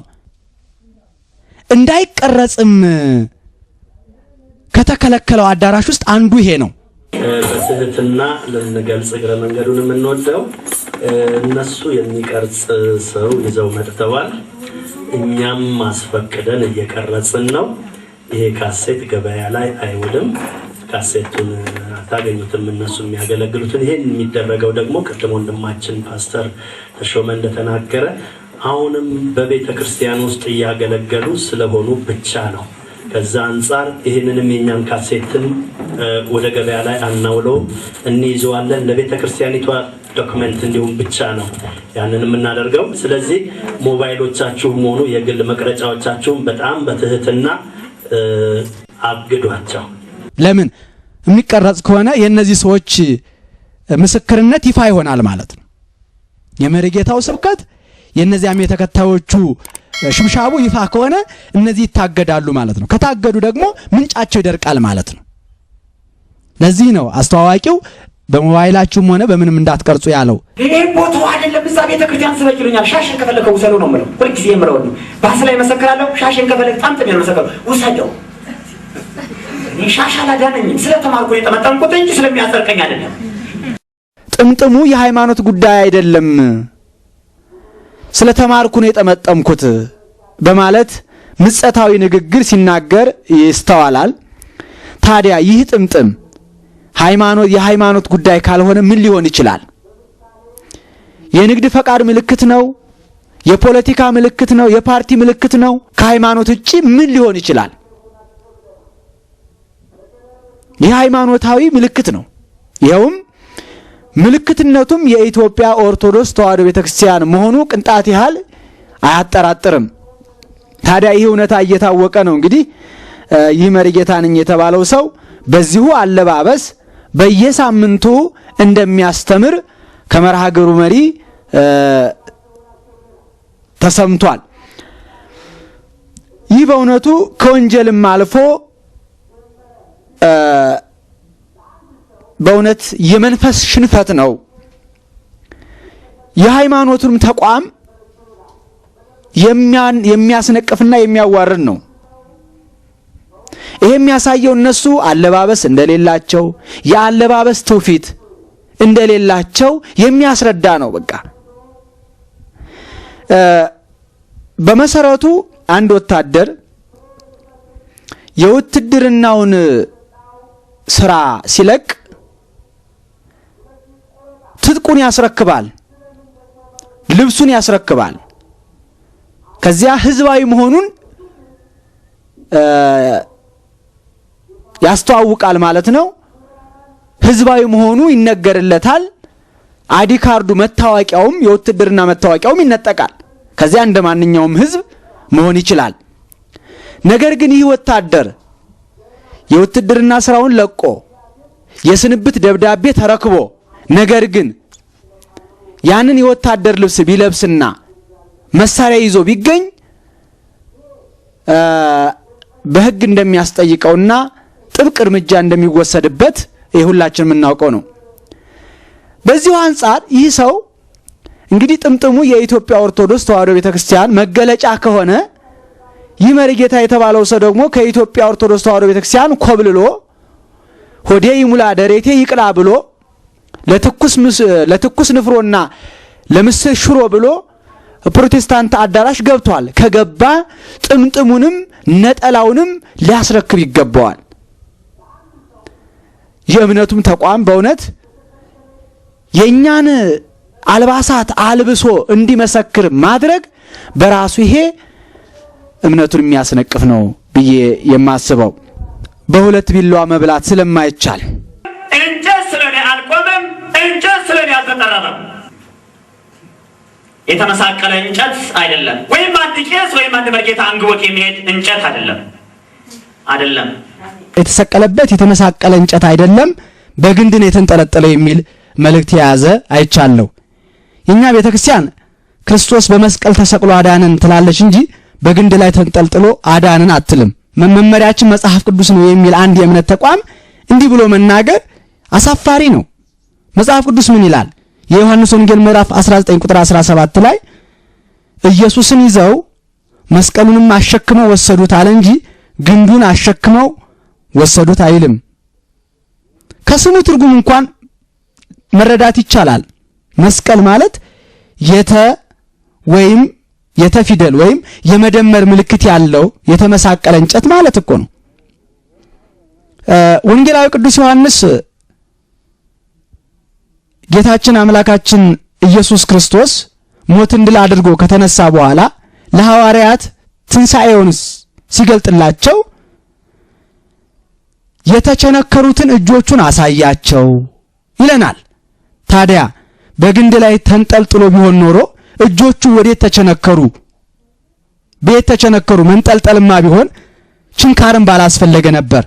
እንዳይቀረጽም ከተከለከለው አዳራሽ ውስጥ አንዱ ይሄ ነው። በስህተትና ለነገልጽ እግረ መንገዱን የምንወደው እነሱ የሚቀርጽ ሰው ይዘው መጥተዋል። እኛም ማስፈቅደን እየቀረጽን ነው። ይሄ ካሴት ገበያ ላይ አይውልም። ካሴቱን አታገኙትም። እነሱ የሚያገለግሉትን ይሄን የሚደረገው ደግሞ ቅድም ወንድማችን ፓስተር ተሾመ እንደተናገረ አሁንም በቤተ ክርስቲያን ውስጥ እያገለገሉ ስለሆኑ ብቻ ነው። ከዛ አንፃር ይሄንንም የኛን ካሴትን ወደ ገበያ ላይ አናውለው እንይዘዋለን። ለቤተ ክርስቲያኒቷ ዶክመንት እንዲሁም ብቻ ነው ያንን የምናደርገው። ስለዚህ ሞባይሎቻችሁም ሆኑ የግል መቅረጫዎቻችሁም በጣም በትህትና አግዷቸው። ለምን የሚቀረጽ ከሆነ የነዚህ ሰዎች ምስክርነት ይፋ ይሆናል ማለት ነው። የመሪጌታው ስብከት የነዚያም የተከታዮቹ ሽምሻቡ ይፋ ከሆነ እነዚህ ይታገዳሉ ማለት ነው። ከታገዱ ደግሞ ምንጫቸው ይደርቃል ማለት ነው። ለዚህ ነው አስተዋዋቂው በሞባይላችሁም ሆነ በምንም እንዳትቀርጹ ያለው። ይሄ ቦታው አይደለም። እዛ ቤተክርስቲያን ስበክሉኛል። ሻሽን ከፈለከው ውሰደው ነው የምለው። ሁልጊዜ የምለው ነው። ባስ ላይ መሰከራለሁ። ሻሽን ከፈለክ ጣምጥም ነው መሰከረው ውሰደው። እኔ ሻሽ አላዳነኝም። ስለተማርኩ የጠመጠምኩት እንጂ ስለሚያጸድቀኝ አይደለም። ጥምጥሙ የሃይማኖት ጉዳይ አይደለም፣ ስለተማርኩ ነው የጠመጠምኩት በማለት ምጸታዊ ንግግር ሲናገር ይስተዋላል። ታዲያ ይህ ጥምጥም የሃይማኖት ጉዳይ ካልሆነ ምን ሊሆን ይችላል? የንግድ ፈቃድ ምልክት ነው? የፖለቲካ ምልክት ነው? የፓርቲ ምልክት ነው? ከሃይማኖት ውጪ ምን ሊሆን ይችላል? የሃይማኖታዊ ምልክት ነው። ይኸውም ምልክትነቱም የኢትዮጵያ ኦርቶዶክስ ተዋሕዶ ቤተክርስቲያን መሆኑ ቅንጣት ያህል አያጠራጥርም። ታዲያ ይህ እውነታ እየታወቀ ነው እንግዲህ ይህ መሪጌታ ነኝ የተባለው ሰው በዚሁ አለባበስ በየሳምንቱ እንደሚያስተምር ከመርሃ ግብሩ መሪ ተሰምቷል። ይህ በእውነቱ ከወንጀልም አልፎ በእውነት የመንፈስ ሽንፈት ነው። የሃይማኖቱንም ተቋም የሚያስነቅፍና የሚያዋርድ ነው። ይሄ የሚያሳየው እነሱ አለባበስ እንደሌላቸው የአለባበስ ትውፊት እንደሌላቸው የሚያስረዳ ነው። በቃ በመሰረቱ አንድ ወታደር የውትድርናውን ስራ ሲለቅ ትጥቁን ያስረክባል፣ ልብሱን ያስረክባል። ከዚያ ህዝባዊ መሆኑን ያስተዋውቃል ማለት ነው። ህዝባዊ መሆኑ ይነገርለታል። አዲ ካርዱ መታወቂያውም የውትድርና መታወቂያውም ይነጠቃል። ከዚያ እንደማንኛውም ህዝብ መሆን ይችላል። ነገር ግን ይህ ወታደር የውትድርና ስራውን ለቆ የስንብት ደብዳቤ ተረክቦ ነገር ግን ያንን የወታደር ልብስ ቢለብስና መሳሪያ ይዞ ቢገኝ በህግ እንደሚያስጠይቀውና ጥብቅ እርምጃ እንደሚወሰድበት ሁላችንም የምናውቀው ነው። በዚሁ አንጻር ይህ ሰው እንግዲህ ጥምጥሙ የኢትዮጵያ ኦርቶዶክስ ተዋሕዶ ቤተክርስቲያን መገለጫ ከሆነ ይህ መሪጌታ የተባለው ሰው ደግሞ ከኢትዮጵያ ኦርቶዶክስ ተዋሕዶ ቤተክርስቲያን ኮብልሎ ሆዴ ይሙላ ደሬቴ ይቅላ ብሎ ለትኩስ ንፍሮና ለምስር ሽሮ ብሎ ፕሮቴስታንት አዳራሽ ገብቷል። ከገባ ጥምጥሙንም ነጠላውንም ሊያስረክብ ይገባዋል። የእምነቱም ተቋም በእውነት የኛን አልባሳት አልብሶ እንዲመሰክር ማድረግ በራሱ ይሄ እምነቱን የሚያስነቅፍ ነው ብዬ የማስበው በሁለት ቢላዋ መብላት ስለማይቻል እንጨት ስለኔ አልቆመም፣ እንጨት ስለኔ አልተጠረበም። የተመሳቀለ እንጨት አይደለም፣ ወይም አንድ ቄስ ወይም አንድ መርጌታ አንግቦት የሚሄድ እንጨት አይደለም። የተሰቀለበት የተመሳቀለ እንጨት አይደለም፣ በግንድ ነው የተንጠለጠለው የሚል መልእክት የያዘ አይቻለሁ። የኛ ቤተክርስቲያን ክርስቶስ በመስቀል ተሰቅሎ አዳነን ትላለች እንጂ በግንድ ላይ ተንጠልጥሎ አዳነን አትልም። መመሪያችን መጽሐፍ ቅዱስ ነው የሚል አንድ የእምነት ተቋም እንዲህ ብሎ መናገር አሳፋሪ ነው። መጽሐፍ ቅዱስ ምን ይላል? የዮሐንስ ወንጌል ምዕራፍ 19 ቁጥር 17 ላይ ኢየሱስን ይዘው መስቀሉንም አሸክመው ወሰዱት አለ እንጂ ግንዱን አሸክመው ወሰዱት አይልም። ከስሙ ትርጉም እንኳን መረዳት ይቻላል። መስቀል ማለት ወይም የተፊደል ወይም የመደመር ምልክት ያለው የተመሳቀለ እንጨት ማለት እኮ ነው። ወንጌላዊ ቅዱስ ዮሐንስ ጌታችን አምላካችን ኢየሱስ ክርስቶስ ሞትን ድል አድርጎ ከተነሳ በኋላ ለሐዋርያት ትንሣኤውን ሲገልጥላቸው የተቸነከሩትን እጆቹን አሳያቸው ይለናል። ታዲያ በግንድ ላይ ተንጠልጥሎ ቢሆን ኖሮ እጆቹ ወዴት ተቸነከሩ? ቤት ተቸነከሩ። መንጠልጠልማ ቢሆን ችንካርን ባላስፈለገ ነበር።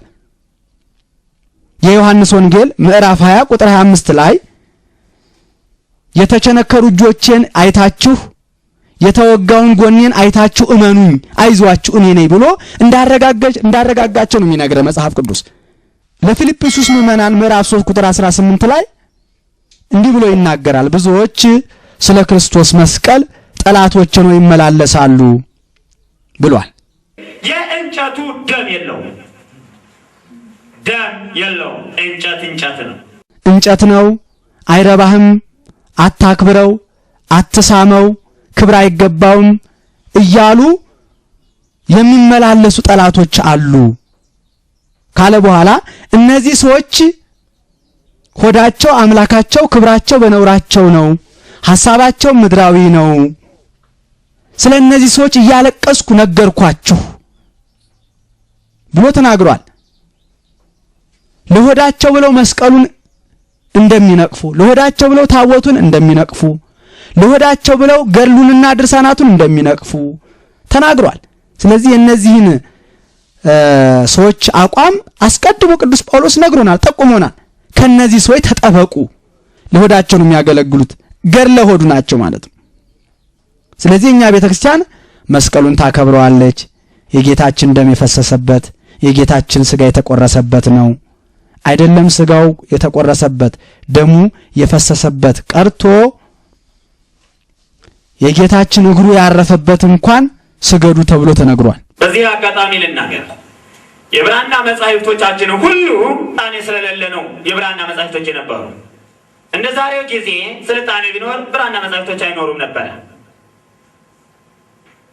የዮሐንስ ወንጌል ምዕራፍ 20 ቁጥር 25 ላይ የተቸነከሩ እጆቼን አይታችሁ የተወጋውን ጎኔን አይታችሁ እመኑኝ፣ አይዟችሁ እኔ ነኝ ብሎ እንዳረጋጋቸው ነው የሚነግረው መጽሐፍ ቅዱስ። ለፊልጵስዩስ ምዕመናን ምዕራፍ 3 ቁጥር 18 ላይ እንዲህ ብሎ ይናገራል። ብዙዎች ስለ ክርስቶስ መስቀል ጠላቶች ሆነው ይመላለሳሉ ብሏል። የእንጨቱ ደም የለው፣ ደም የለው። እንጨት ነው፣ እንጨት ነው፣ አይረባህም፣ አታክብረው፣ አትሳመው፣ ክብር አይገባውም እያሉ የሚመላለሱ ጠላቶች አሉ ካለ በኋላ እነዚህ ሰዎች ሆዳቸው አምላካቸው፣ ክብራቸው በነውራቸው ነው፣ ሐሳባቸው ምድራዊ ነው። ስለ እነዚህ ሰዎች እያለቀስኩ ነገርኳችሁ ብሎ ተናግሯል። ለሆዳቸው ብለው መስቀሉን እንደሚነቅፉ፣ ለሆዳቸው ብለው ታቦቱን እንደሚነቅፉ፣ ለሆዳቸው ብለው ገድሉንና ድርሳናቱን እንደሚነቅፉ ተናግሯል። ስለዚህ እነዚህን ሰዎች አቋም አስቀድሞ ቅዱስ ጳውሎስ ነግሮናል፣ ጠቁሞናል። ከነዚህ ሰዎች ተጠበቁ። ለሆዳቸው ነው የሚያገለግሉት፣ ገድለ ሆዱ ናቸው ማለት ነው። ስለዚህ እኛ ቤተክርስቲያን መስቀሉን ታከብረዋለች። የጌታችን ደም የፈሰሰበት የጌታችን ስጋ የተቆረሰበት ነው። አይደለም ስጋው የተቆረሰበት ደሙ የፈሰሰበት ቀርቶ የጌታችን እግሩ ያረፈበት እንኳን ስገዱ ተብሎ ተነግሯል። በዚህ አጋጣሚ ልናገር፣ የብራና መጻሕፍቶቻችን ሁሉ ስልጣኔ ስለሌለ ነው የብራና መጻሕፍቶች የነበሩ። እንደ ዛሬው ጊዜ ስልጣኔ ቢኖር ብራና መጻሕፍቶች አይኖሩም ነበር።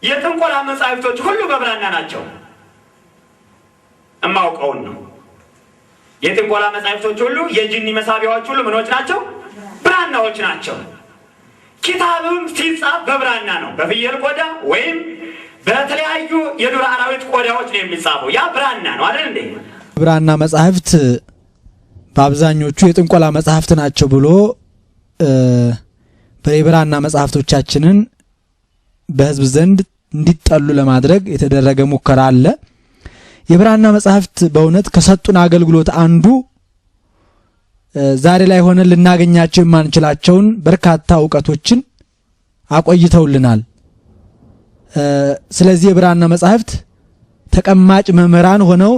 የጥንቆላ መጻሕፍቶች ሁሉ በብራና ናቸው። እማውቀውን ነው። የጥንቆላ መጻሕፍቶች ሁሉ፣ የጅኒ መሳቢያዎች ሁሉ ምኖች ናቸው? ብራናዎች ናቸው። ኪታብም ሲጻፍ በብራና ነው። በፍየል ቆዳ ወይም በተለያዩ የዱር አራዊት ቆዳዎች ነው የሚጻፈው። ያ ብራና ነው አይደል እንዴ? ብራና መጻሕፍት በአብዛኞቹ የጥንቆላ መጻሕፍት ናቸው ብሎ በብራና መጻሕፍቶቻችንን በሕዝብ ዘንድ እንዲጠሉ ለማድረግ የተደረገ ሙከራ አለ። የብራና መጻሕፍት በእውነት ከሰጡን አገልግሎት አንዱ ዛሬ ላይ ሆነን ልናገኛቸው የማንችላቸውን በርካታ ዕውቀቶችን አቆይተውልናል። ስለዚህ የብራና መጻሕፍት ተቀማጭ መምህራን ሆነው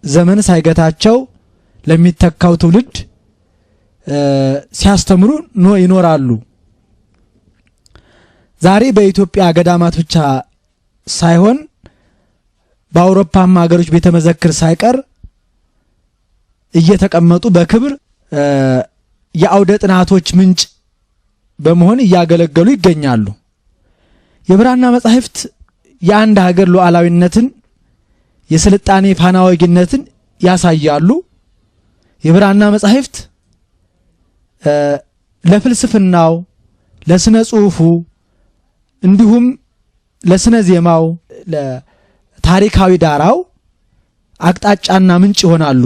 ዘመን ሳይገታቸው ለሚተካው ትውልድ ሲያስተምሩ ይኖራሉ። ዛሬ በኢትዮጵያ ገዳማት ብቻ ሳይሆን በአውሮፓም ሀገሮች ቤተ መዘክር ሳይቀር እየተቀመጡ በክብር የአውደ ጥናቶች ምንጭ በመሆን እያገለገሉ ይገኛሉ። የብራና መጻሕፍት የአንድ ሀገር ሉዓላዊነትን፣ የስልጣኔ ፋናወጊነትን ያሳያሉ። የብራና መጻሕፍት ለፍልስፍናው፣ ለስነ ጽሑፉ እንዲሁም ለስነ ዜማው፣ ለታሪካዊ ዳራው አቅጣጫና ምንጭ ይሆናሉ።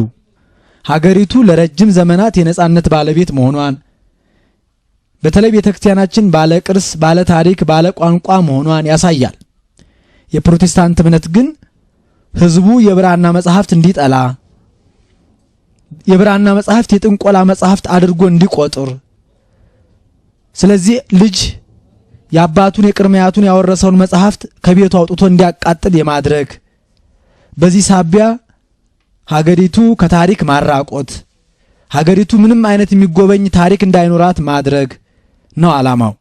ሀገሪቱ ለረጅም ዘመናት የነጻነት ባለቤት መሆኗን፣ በተለይ ቤተክርስቲያናችን ባለ ቅርስ፣ ባለ ታሪክ፣ ባለ ቋንቋ መሆኗን ያሳያል። የፕሮቴስታንት እምነት ግን ህዝቡ የብራና መጻሕፍት እንዲጠላ፣ የብራና መጻሕፍት የጥንቆላ መጻሕፍት አድርጎ እንዲቆጥር፣ ስለዚህ ልጅ የአባቱን የቅርማያቱን ያወረሰውን መጻሕፍት ከቤቱ አውጥቶ እንዲያቃጥል የማድረግ በዚህ ሳቢያ ሀገሪቱ ከታሪክ ማራቆት፣ ሀገሪቱ ምንም አይነት የሚጎበኝ ታሪክ እንዳይኖራት ማድረግ ነው ዓላማው።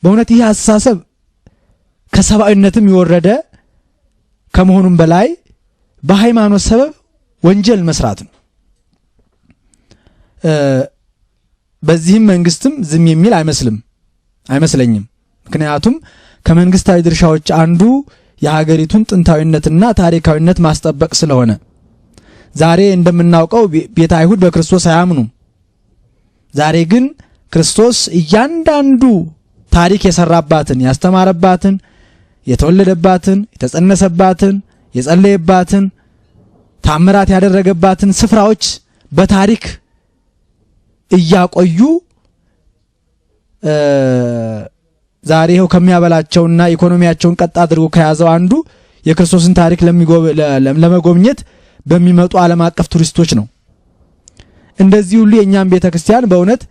በእውነት ይህ አስተሳሰብ ከሰብአዊነትም የወረደ ከመሆኑም በላይ በሃይማኖት ሰበብ ወንጀል መስራት ነው። በዚህም መንግስትም ዝም የሚል አይመስለኝም። ምክንያቱም ከመንግስታዊ ድርሻዎች አንዱ የሀገሪቱን ጥንታዊነትና ታሪካዊነት ማስጠበቅ ስለሆነ። ዛሬ እንደምናውቀው ቤተ አይሁድ በክርስቶስ አያምኑም። ዛሬ ግን ክርስቶስ እያንዳንዱ ታሪክ የሰራባትን፣ ያስተማረባትን፣ የተወለደባትን፣ የተጸነሰባትን፣ የጸለየባትን፣ ታምራት ያደረገባትን ስፍራዎች በታሪክ እያቆዩ ዛሬ ይኸው ከሚያበላቸውና ኢኮኖሚያቸውን ቀጥ አድርጎ ከያዘው አንዱ የክርስቶስን ታሪክ ለመጎብኘት በሚመጡ ዓለም አቀፍ ቱሪስቶች ነው። እንደዚህ ሁሉ የኛም ቤተክርስቲያን በእውነት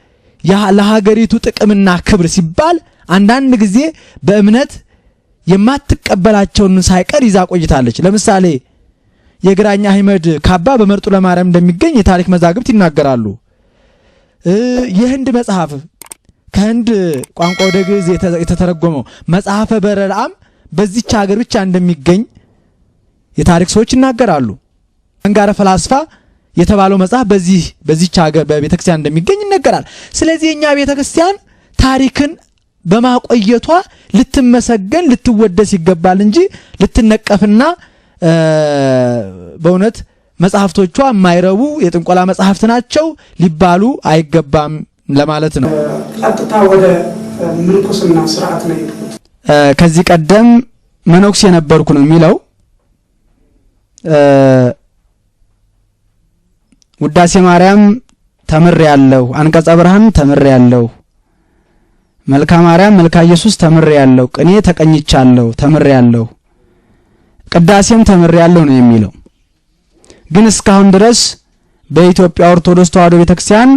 ለሀገሪቱ ጥቅምና ክብር ሲባል አንዳንድ ጊዜ በእምነት የማትቀበላቸውን ሳይቀር ይዛ ቆይታለች። ለምሳሌ የግራኛ አህመድ ካባ በመርጡ ለማርያም እንደሚገኝ የታሪክ መዛግብት ይናገራሉ። የህንድ መጽሐፍ ከህንድ ቋንቋ ወደ ግዕዝ የተተረጎመው መጽሐፈ በረራም በዚች ሀገር ብቻ እንደሚገኝ የታሪክ ሰዎች ይናገራሉ። አንጋረ ፈላስፋ የተባለው መጽሐፍ በዚች ሀገር በቤተክርስቲያን እንደሚገኝ ይነገራል። ስለዚህ የኛ ቤተክርስቲያን ታሪክን በማቆየቷ ልትመሰገን ልትወደስ ይገባል እንጂ ልትነቀፍና በእውነት መጽሐፍቶቿ የማይረቡ የጥንቆላ መጽሐፍት ናቸው ሊባሉ አይገባም ለማለት ነው። ቀጥታ ወደ ምንኩስና ስርዓት ነው የሄድኩት። ከዚህ ቀደም መነኩሴ የነበርኩ ነው የሚለው ውዳሴ ማርያም ተምሬያለሁ፣ አንቀጸ ብርሃን ተምሬያለሁ፣ መልካ ማርያም መልካ ኢየሱስ ተምሬያለሁ፣ ቅኔ ተቀኝቻለሁ ተምሬያለሁ፣ ቅዳሴም ተምሬያለሁ ነው የሚለው። ግን እስካሁን ድረስ በኢትዮጵያ ኦርቶዶክስ ተዋሕዶ ቤተክርስቲያን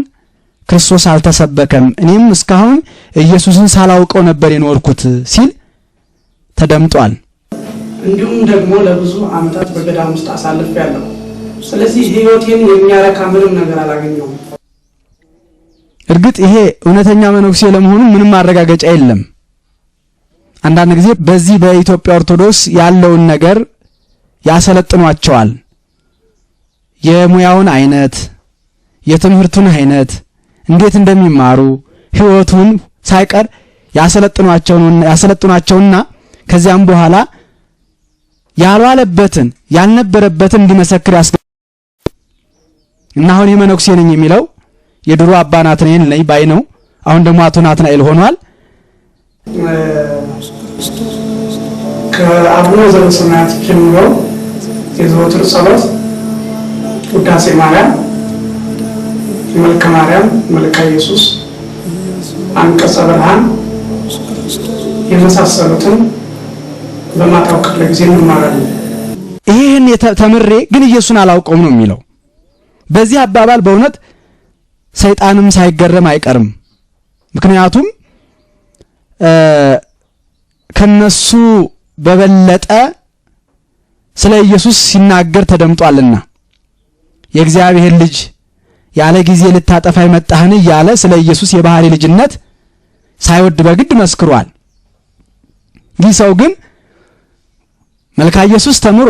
ክርስቶስ አልተሰበከም፣ እኔም እስካሁን ኢየሱስን ሳላውቀው ነበር የኖርኩት ሲል ተደምጧል። እንዲሁም ደግሞ ለብዙ ዓመታት በገዳም ውስጥ አሳልፌያለሁ። ስለዚህ ህይወቴን የሚያረካ ምንም ነገር አላገኘሁም። እርግጥ ይሄ እውነተኛ መነኩሴ ለመሆኑ ምንም ማረጋገጫ የለም። አንዳንድ ጊዜ በዚህ በኢትዮጵያ ኦርቶዶክስ ያለውን ነገር ያሰለጥኗቸዋል። የሙያውን አይነት፣ የትምህርቱን አይነት እንዴት እንደሚማሩ ህይወቱን ሳይቀር ያሰለጥኗቸውና ከዚያም በኋላ ያልዋለበትን ያልነበረበትን እንዲመሰክር እና አሁን የመነኩሴ ነኝ የሚለው የድሮ አባ ናትናኤል ነኝ ባይ ነው። አሁን ደግሞ አቶ ናትናኤል ሆኗል። ከአቡነ ዘበሰማያት ጀምሮ የዘወትር ጸሎት ውዳሴ ማርያም፣ መልካ ማርያም፣ መልካ ኢየሱስ፣ አንቀጸ ብርሃን የመሳሰሉትን በማታው ክፍለ ጊዜ እንማራለን። ይሄን ተምሬ ግን ኢየሱስን አላውቀውም ነው የሚለው። በዚህ አባባል በእውነት ሰይጣንም ሳይገረም አይቀርም። ምክንያቱም ከነሱ በበለጠ ስለ ኢየሱስ ሲናገር ተደምጧልና የእግዚአብሔር ልጅ ያለ ጊዜ ልታጠፋ መጣህን እያለ ስለ ኢየሱስ የባህሪ ልጅነት ሳይወድ በግድ መስክሯል። ይህ ሰው ግን መልካ ኢየሱስ ተምሮ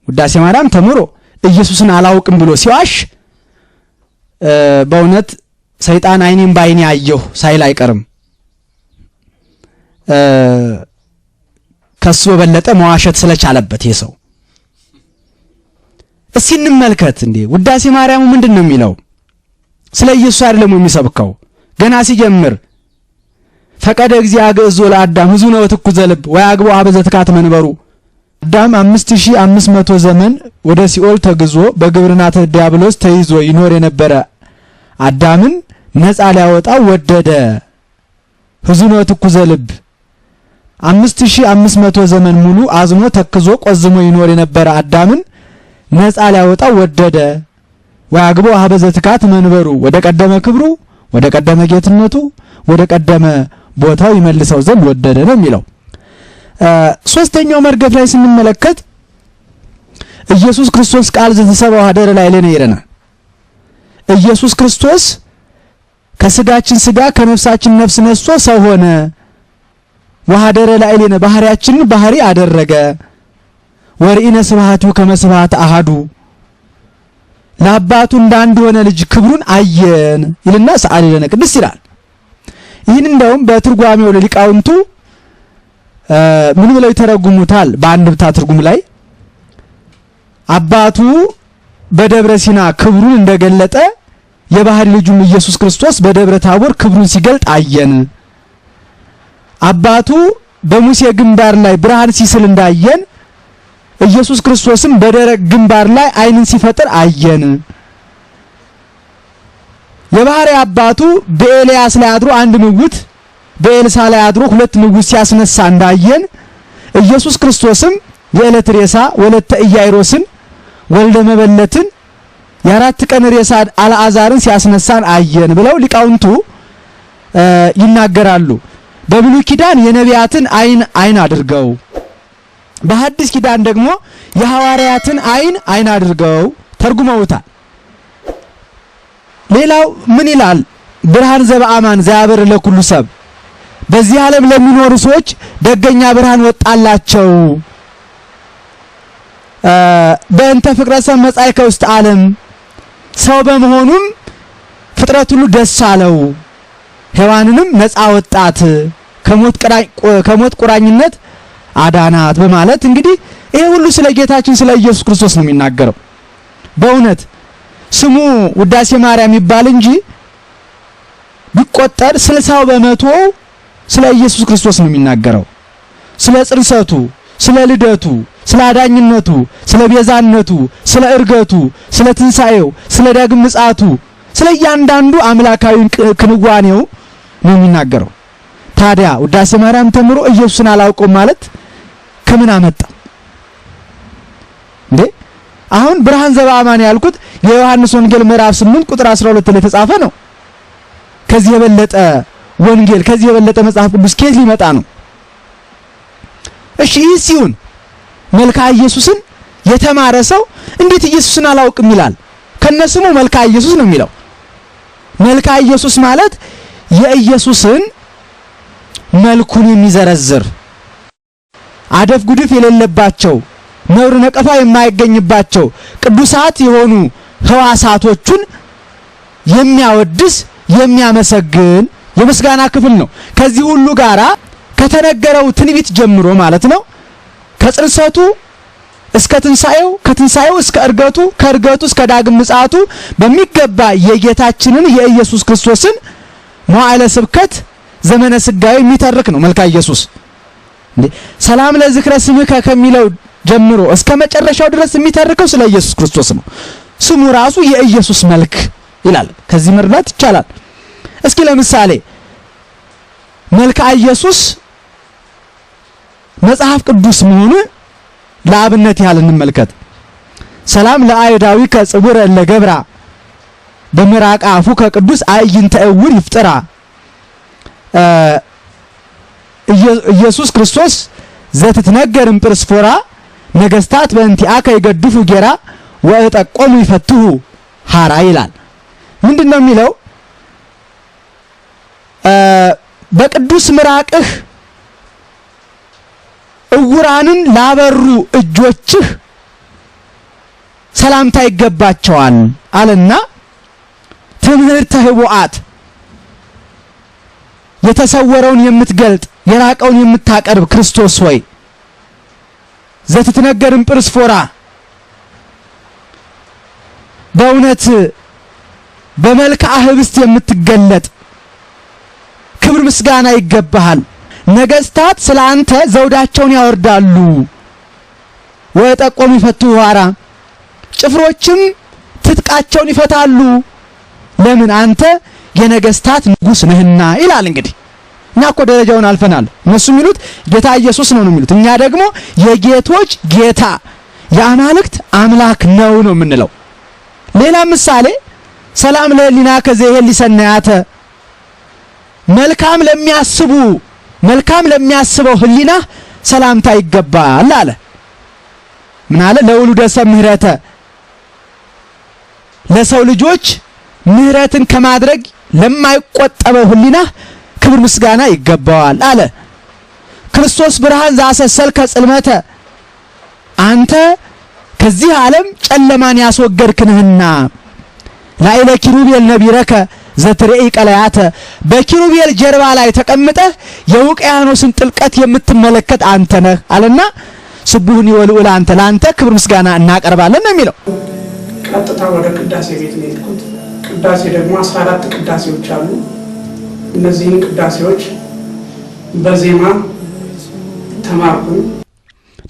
ውዳሴ ማርያም ተምሮ ኢየሱስን አላውቅም ብሎ ሲዋሽ በእውነት ሰይጣን አይኔን ባይኔ ያየሁ ሳይል አይቀርም። ከሱ በበለጠ መዋሸት ስለቻለበት ይሄ ሰው እስኪ እንመልከት። እንዴ ውዳሴ ማርያሙ ምንድነው የሚለው? ስለ ኢየሱስ አይደለም የሚሰብከው። ገና ሲጀምር ፈቀደ እግዚአ ገዞ ለአዳም ህዙ ነው ትኩዘ ልብ ወያግቦ አበዘትካት መንበሩ። አዳም 5500 ዘመን ወደ ሲኦል ተግዞ በግብርናተ ዲያብሎስ ተይዞ ይኖር የነበረ አዳምን ነፃ ሊያወጣው ወደደ። ህዙ ነው ትኩዘ ልብ 5500 ዘመን ሙሉ አዝኖ ተክዞ ቆዝሞ ይኖር የነበረ አዳምን ነፃ ሊያወጣው ወደደ። ወያግቦ አበዘትካት መንበሩ ወደ ቀደመ ክብሩ ወደ ቀደመ ጌትነቱ ወደ ቀደመ ቦታው ይመልሰው ዘንድ ወደደ ነው የሚለው። ሶስተኛው መርገፍ ላይ ስንመለከት ኢየሱስ ክርስቶስ ቃል ዘተሰብአ ኀደረ ላዕሌነ ይለናል። ኢየሱስ ክርስቶስ ከስጋችን ስጋ ከነፍሳችን ነፍስ ነስቶ ሰው ሆነ። ወኀደረ ላዕሌነ ባህሪያችንን ባህሪ አደረገ። ወርኢነ ስብሐቱ ከመ ስብሐተ አሐዱ ለአባቱ እንዳንድ ሆነ ልጅ ክብሩን አየን ይልና ሰአሊ ለነ ቅድስት ይላል። ይህን እንደውም በትርጓሜው ለሊቃውንቱ ምን ብለው ይተረጉሙታል? በአንድምታ ትርጉም ላይ አባቱ በደብረ ሲና ክብሩን እንደገለጠ የባህሪ ልጁም ኢየሱስ ክርስቶስ በደብረ ታቦር ክብሩን ሲገልጥ አየን። አባቱ በሙሴ ግንባር ላይ ብርሃን ሲስል እንዳየን ኢየሱስ ክርስቶስም በደረቅ ግንባር ላይ ዓይንን ሲፈጥር አየን። የባህሪ አባቱ በኤልያስ ላይ አድሮ አንድ ምውት በኤልሳ ላይ አድሮ ሁለት ምውት ሲያስነሳ እንዳየን ኢየሱስ ክርስቶስም የዕለት ሬሳ ወለተ ኢያይሮስን ወልደ መበለትን የአራት ቀን ሬሳ አልዓዛርን ሲያስነሳን አየን ብለው ሊቃውንቱ ይናገራሉ። በብሉይ ኪዳን የነቢያትን ዓይን አድርገው በሐዲስ ኪዳን ደግሞ የሐዋርያትን አይን አድርገው ተርጉመውታል። ሌላው ምን ይላል? ብርሃን ዘበአማን ዘያበር ለኩሉ ሰብ፣ በዚህ ዓለም ለሚኖሩ ሰዎች ደገኛ ብርሃን ወጣላቸው። በእንተ ፍቅረ ሰብ መጻእከ ውስጥ ዓለም፣ ሰው በመሆኑም ፍጥረት ሁሉ ደስ አለው። ሔዋንንም ነፃ ወጣት፣ ከሞት ቁራኝነት አዳናት በማለት እንግዲህ ይሄ ሁሉ ስለ ጌታችን ስለ ኢየሱስ ክርስቶስ ነው የሚናገረው። በእውነት ስሙ ውዳሴ ማርያም ይባል እንጂ ቢቆጠር 60% ስለ ኢየሱስ ክርስቶስ ነው የሚናገረው። ስለ ጽንሰቱ፣ ስለ ልደቱ፣ ስለ አዳኝነቱ፣ ስለ ቤዛነቱ፣ ስለ እርገቱ፣ ስለ ትንሣኤው፣ ስለ ዳግም ምጽአቱ፣ ስለ እያንዳንዱ አምላካዊ ክንዋኔው ነው የሚናገረው። ታዲያ ውዳሴ ማርያም ተምሮ ኢየሱስን አላውቀውም ማለት ከምን አመጣ እንዴ? አሁን ብርሃን ዘበአማን ያልኩት የዮሐንስ ወንጌል ምዕራፍ 8 ቁጥር 12 ላይ ተጻፈ ነው። ከዚህ የበለጠ ወንጌል ከዚህ የበለጠ መጽሐፍ ቅዱስ ከየት ሊመጣ ነው? እሺ ይህ ሲሆን መልካ ኢየሱስን የተማረ ሰው እንዴት ኢየሱስን አላውቅም ይላል? ከነስሙ መልካ ኢየሱስ ነው የሚለው። መልካ ኢየሱስ ማለት የኢየሱስን መልኩን የሚዘረዝር አደፍ ጉድፍ የሌለባቸው ነውር ነቀፋ የማይገኝባቸው ቅዱሳት የሆኑ ሕዋሳቶቹን የሚያወድስ የሚያመሰግን የምስጋና ክፍል ነው። ከዚህ ሁሉ ጋራ ከተነገረው ትንቢት ጀምሮ ማለት ነው ከጽንሰቱ እስከ ትንሣኤው፣ ከትንሣኤው እስከ እርገቱ፣ ከእርገቱ እስከ ዳግም ምጽአቱ በሚገባ የጌታችንን የኢየሱስ ክርስቶስን መዋዕለ ስብከት ዘመነ ስጋዊ የሚተርክ ነው መልካ ኢየሱስ። ሰላም ለዝክረ ስምከ ከሚለው ጀምሮ እስከ መጨረሻው ድረስ የሚተርከው ስለ ኢየሱስ ክርስቶስ ነው። ስሙ ራሱ የኢየሱስ መልክ ይላል። ከዚህ መረዳት ይቻላል። እስኪ ለምሳሌ መልካ ኢየሱስ መጽሐፍ ቅዱስ መሆኑን ለአብነት ያህል እንመልከት። ሰላም ለአይዳዊ ከጽቡረ ለገብራ በምራቅ አፉ ከቅዱስ አይንተ እውር ይፍጥራ። ኢየሱስ ክርስቶስ ዘትትነገርም ጵርስፎራ ነገስታት በእንቲአከ ይገድፉ ጌራ ወእጠቆሙ ይፈትሁ ሐራ ይላል። ምንድነው የሚለው? በቅዱስ ምራቅህ እውራንን ላበሩ እጆችህ ሰላምታ ይገባቸዋል አለና ትምህርተ ህቡአት የተሰወረውን የምትገልጥ የራቀውን የምታቀርብ ክርስቶስ ሆይ ዘትትነገርም ጵርስፎራ በእውነት በመልክዓ ህብስት የምትገለጥ ክብር ምስጋና ይገባሃል። ነገስታት ስላንተ ዘውዳቸውን ያወርዳሉ። ወጠቆሙ ይፈትሁ ሐራ ጭፍሮችም ትጥቃቸውን ይፈታሉ። ለምን? አንተ የነገስታት ንጉስ ነህና ይላል። እንግዲህ እኛ እኮ ደረጃውን አልፈናል። እነሱ የሚሉት ጌታ ኢየሱስ ነው የሚሉት፣ እኛ ደግሞ የጌቶች ጌታ የአማልክት አምላክ ነው የምንለው። ሌላ ምሳሌ ሰላም ለሊና ከዘይሄል ሊሰናያተ መልካም ለሚያስበው ህሊና ሰላምታ ይገባል አለ። ምን አለ? ለውሉደ ሰብ ምህረተ ለሰው ልጆች ምህረትን ከማድረግ ለማይቆጠበው ህሊና ክብር ምስጋና ይገባዋል አለ። ክርስቶስ ብርሃን ዘአሰሰል ከጽልመተ አንተ ከዚህ ዓለም ጨለማን ያስወገድክንህና ላይለ ኪሩቤል ነቢረከ ዘትሬኢ ቀለያተ በኪሩቤል ጀርባ ላይ ተቀምጠህ የውቅያኖስን ጥልቀት የምትመለከት አንተ ነህ አለና ስቡህኒ ወልዑል አንተ ለአንተ ክብር ምስጋና እናቀርባለን ነው የሚለው። ቀጥታ ወደ ቅዳሴ ቤት ነው የሄድኩት። ቅዳሴ ደግሞ 14 ቅዳሴዎች አሉ። እነዚህን ቅዳሴዎች በዜማ ተማርኩ።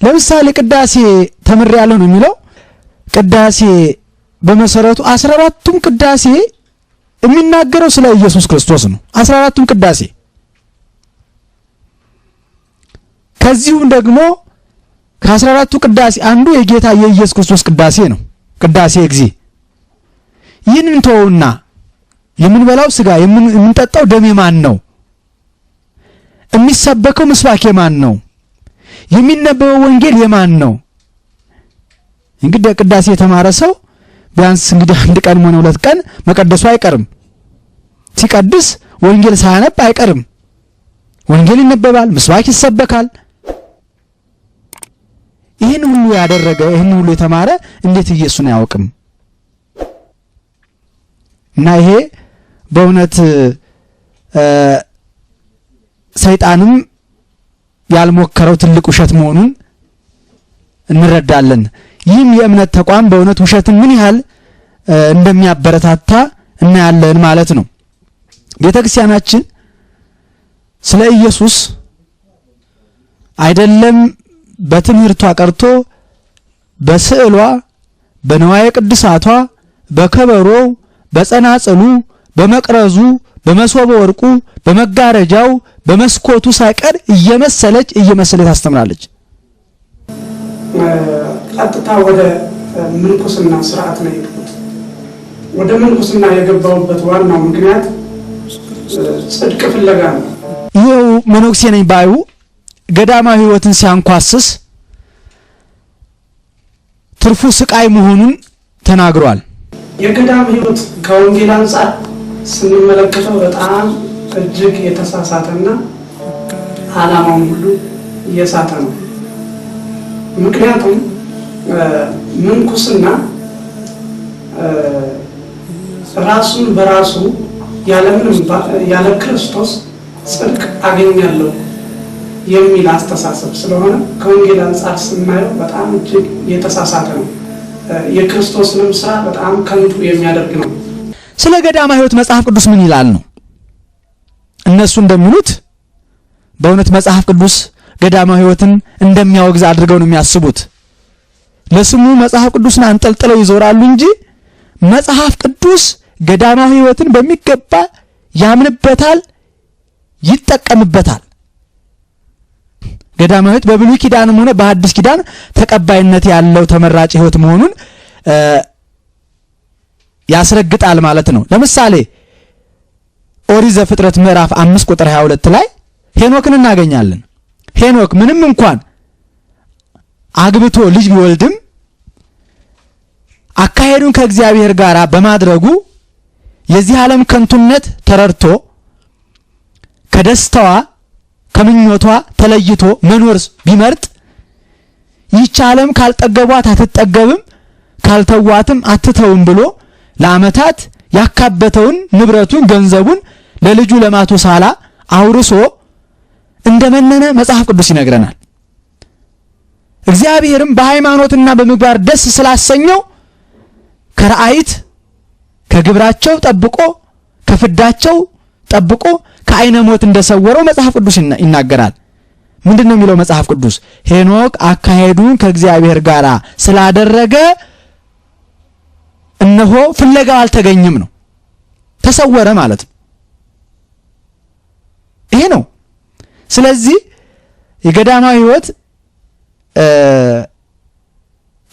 ለምሳሌ ቅዳሴ ተምሬያለሁ ነው የሚለው። ቅዳሴ በመሰረቱ 14ቱም ቅዳሴ የሚናገረው ስለ ኢየሱስ ክርስቶስ ነው። 14ቱም ቅዳሴ ከዚሁም ደግሞ ከ14ቱ ቅዳሴ አንዱ የጌታ የኢየሱስ ክርስቶስ ቅዳሴ ነው። ቅዳሴ እግዚእ ይህንን ተውና የምንበላው ስጋ የምንጠጣው ደም የማን ነው? የሚሰበከው ምስባክ የማን ነው? የሚነበበው ወንጌል የማን ነው? እንግዲህ ቅዳሴ የተማረ ሰው ቢያንስ እንግዲህ አንድ ቀን ሆነ 2 ቀን መቀደሱ አይቀርም። ሲቀድስ ወንጌል ሳያነብ አይቀርም። ወንጌል ይነበባል፣ ምስባክ ይሰበካል። ይህን ሁሉ ያደረገ ይህን ሁሉ የተማረ እንዴት ኢየሱስን አያውቅም? እና ይሄ በእውነት ሰይጣንም ያልሞከረው ትልቅ ውሸት መሆኑን እንረዳለን። ይህም የእምነት ተቋም በእውነት ውሸትን ምን ያህል እንደሚያበረታታ እናያለን ማለት ነው። ቤተክርስቲያናችን ስለ ኢየሱስ አይደለም በትምህርቷ ቀርቶ በስዕሏ፣ በንዋየ ቅድሳቷ፣ በከበሮው፣ በጸናጽሉ፣ በመቅረዙ፣ በመሶበ ወርቁ፣ በመጋረጃው፣ በመስኮቱ ሳይቀር እየመሰለች ታስተምራለች። ቀጥታ ወደ ምንኩስና ስርዓት ነው የሄድኩት። ወደ ምንኩስና የገባሁበት ዋናው ምክንያት ጽድቅ ፍለጋ ነው። ይኸው መነኩሴ ነኝ ባዩ ገዳማዊ ሕይወትን ሲያንኳስስ ትርፉ ስቃይ መሆኑን ተናግሯል። የገዳም ሕይወት ከወንጌል አንጻር ስንመለከተው በጣም እጅግ የተሳሳተና ዓላማውን ሁሉ እየሳተ ነው። ምክንያቱም ምንኩስና ራሱን በራሱ ያለ ክርስቶስ ጽድቅ አገኛለሁ የሚል አስተሳሰብ ስለሆነ ከወንጌል አንጻር ስናየው በጣም እጅግ የተሳሳተ ነው። የክርስቶስንም ስራ በጣም ከንቱ የሚያደርግ ነው። ስለ ገዳማ ሕይወት መጽሐፍ ቅዱስ ምን ይላል ነው? እነሱ እንደሚሉት በእውነት መጽሐፍ ቅዱስ ገዳማ ሕይወትን እንደሚያወግዝ አድርገው ነው የሚያስቡት። ለስሙ መጽሐፍ ቅዱስን አንጠልጥለው ይዞራሉ እንጂ መጽሐፍ ቅዱስ ገዳማ ሕይወትን በሚገባ ያምንበታል፣ ይጠቀምበታል። ገዳማ ሕይወት በብሉይ ኪዳንም ሆነ በሐዲስ ኪዳን ተቀባይነት ያለው ተመራጭ ሕይወት መሆኑን ያስረግጣል ማለት ነው። ለምሳሌ ኦሪት ዘፍጥረት ምዕራፍ 5 ቁጥር 22 ላይ ሄኖክን እናገኛለን። ሄኖክ ምንም እንኳን አግብቶ ልጅ ቢወልድም አካሄዱን ከእግዚአብሔር ጋር በማድረጉ የዚህ ዓለም ከንቱነት ተረድቶ ከደስታዋ ከምኞቷ ተለይቶ መኖር ቢመርጥ ይህች ዓለም ካልጠገቧት አትጠገብም፣ ካልተዋትም አትተውም ብሎ ለዓመታት ያካበተውን ንብረቱን ገንዘቡን ለልጁ ለማቱሳላ አውርሶ እንደመነነ መጽሐፍ ቅዱስ ይነግረናል። እግዚአብሔርም በሃይማኖትና በምግባር ደስ ስላሰኘው ከራእይት ከግብራቸው ጠብቆ ከፍዳቸው ጠብቆ ከዓይነ ሞት እንደሰወረው መጽሐፍ ቅዱስ ይናገራል። ምንድነው የሚለው መጽሐፍ ቅዱስ? ሄኖክ አካሄዱን ከእግዚአብሔር ጋር ስላደረገ እነሆ ፍለጋው አልተገኘም ነው፣ ተሰወረ ማለት ነው። ይሄ ነው። ስለዚህ የገዳማዊ ሕይወት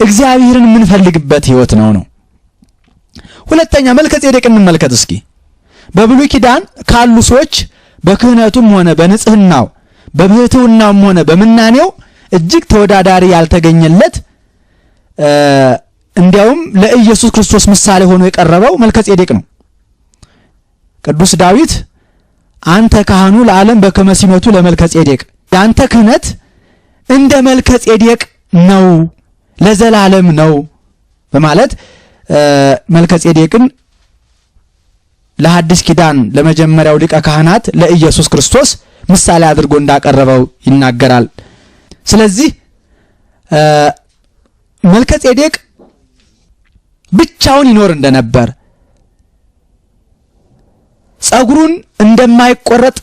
እግዚአብሔርን የምንፈልግበት ሕይወት ነው። ሁለተኛ መልከ ጼዴቅ እንመልከት እስኪ። በብሉይ ኪዳን ካሉ ሰዎች በክህነቱም ሆነ በንጽህናው በብህትውናውም ሆነ በምናኔው እጅግ ተወዳዳሪ ያልተገኘለት እንዲያውም ለኢየሱስ ክርስቶስ ምሳሌ ሆኖ የቀረበው መልከ ጼዴቅ ነው። ቅዱስ ዳዊት አንተ ካህኑ ለዓለም በከመ ሲመቱ ለመልከ ጼዴቅ፣ ያንተ ክህነት እንደ መልከ ጼዴቅ ነው ለዘላለም ነው በማለት መልከ ጼዴቅን ለሐዲስ ኪዳን ለመጀመሪያው ሊቀ ካህናት ለኢየሱስ ክርስቶስ ምሳሌ አድርጎ እንዳቀረበው ይናገራል። ስለዚህ መልከ ጼዴቅ ብቻውን ይኖር እንደነበር፣ ጸጉሩን እንደማይቆረጥ፣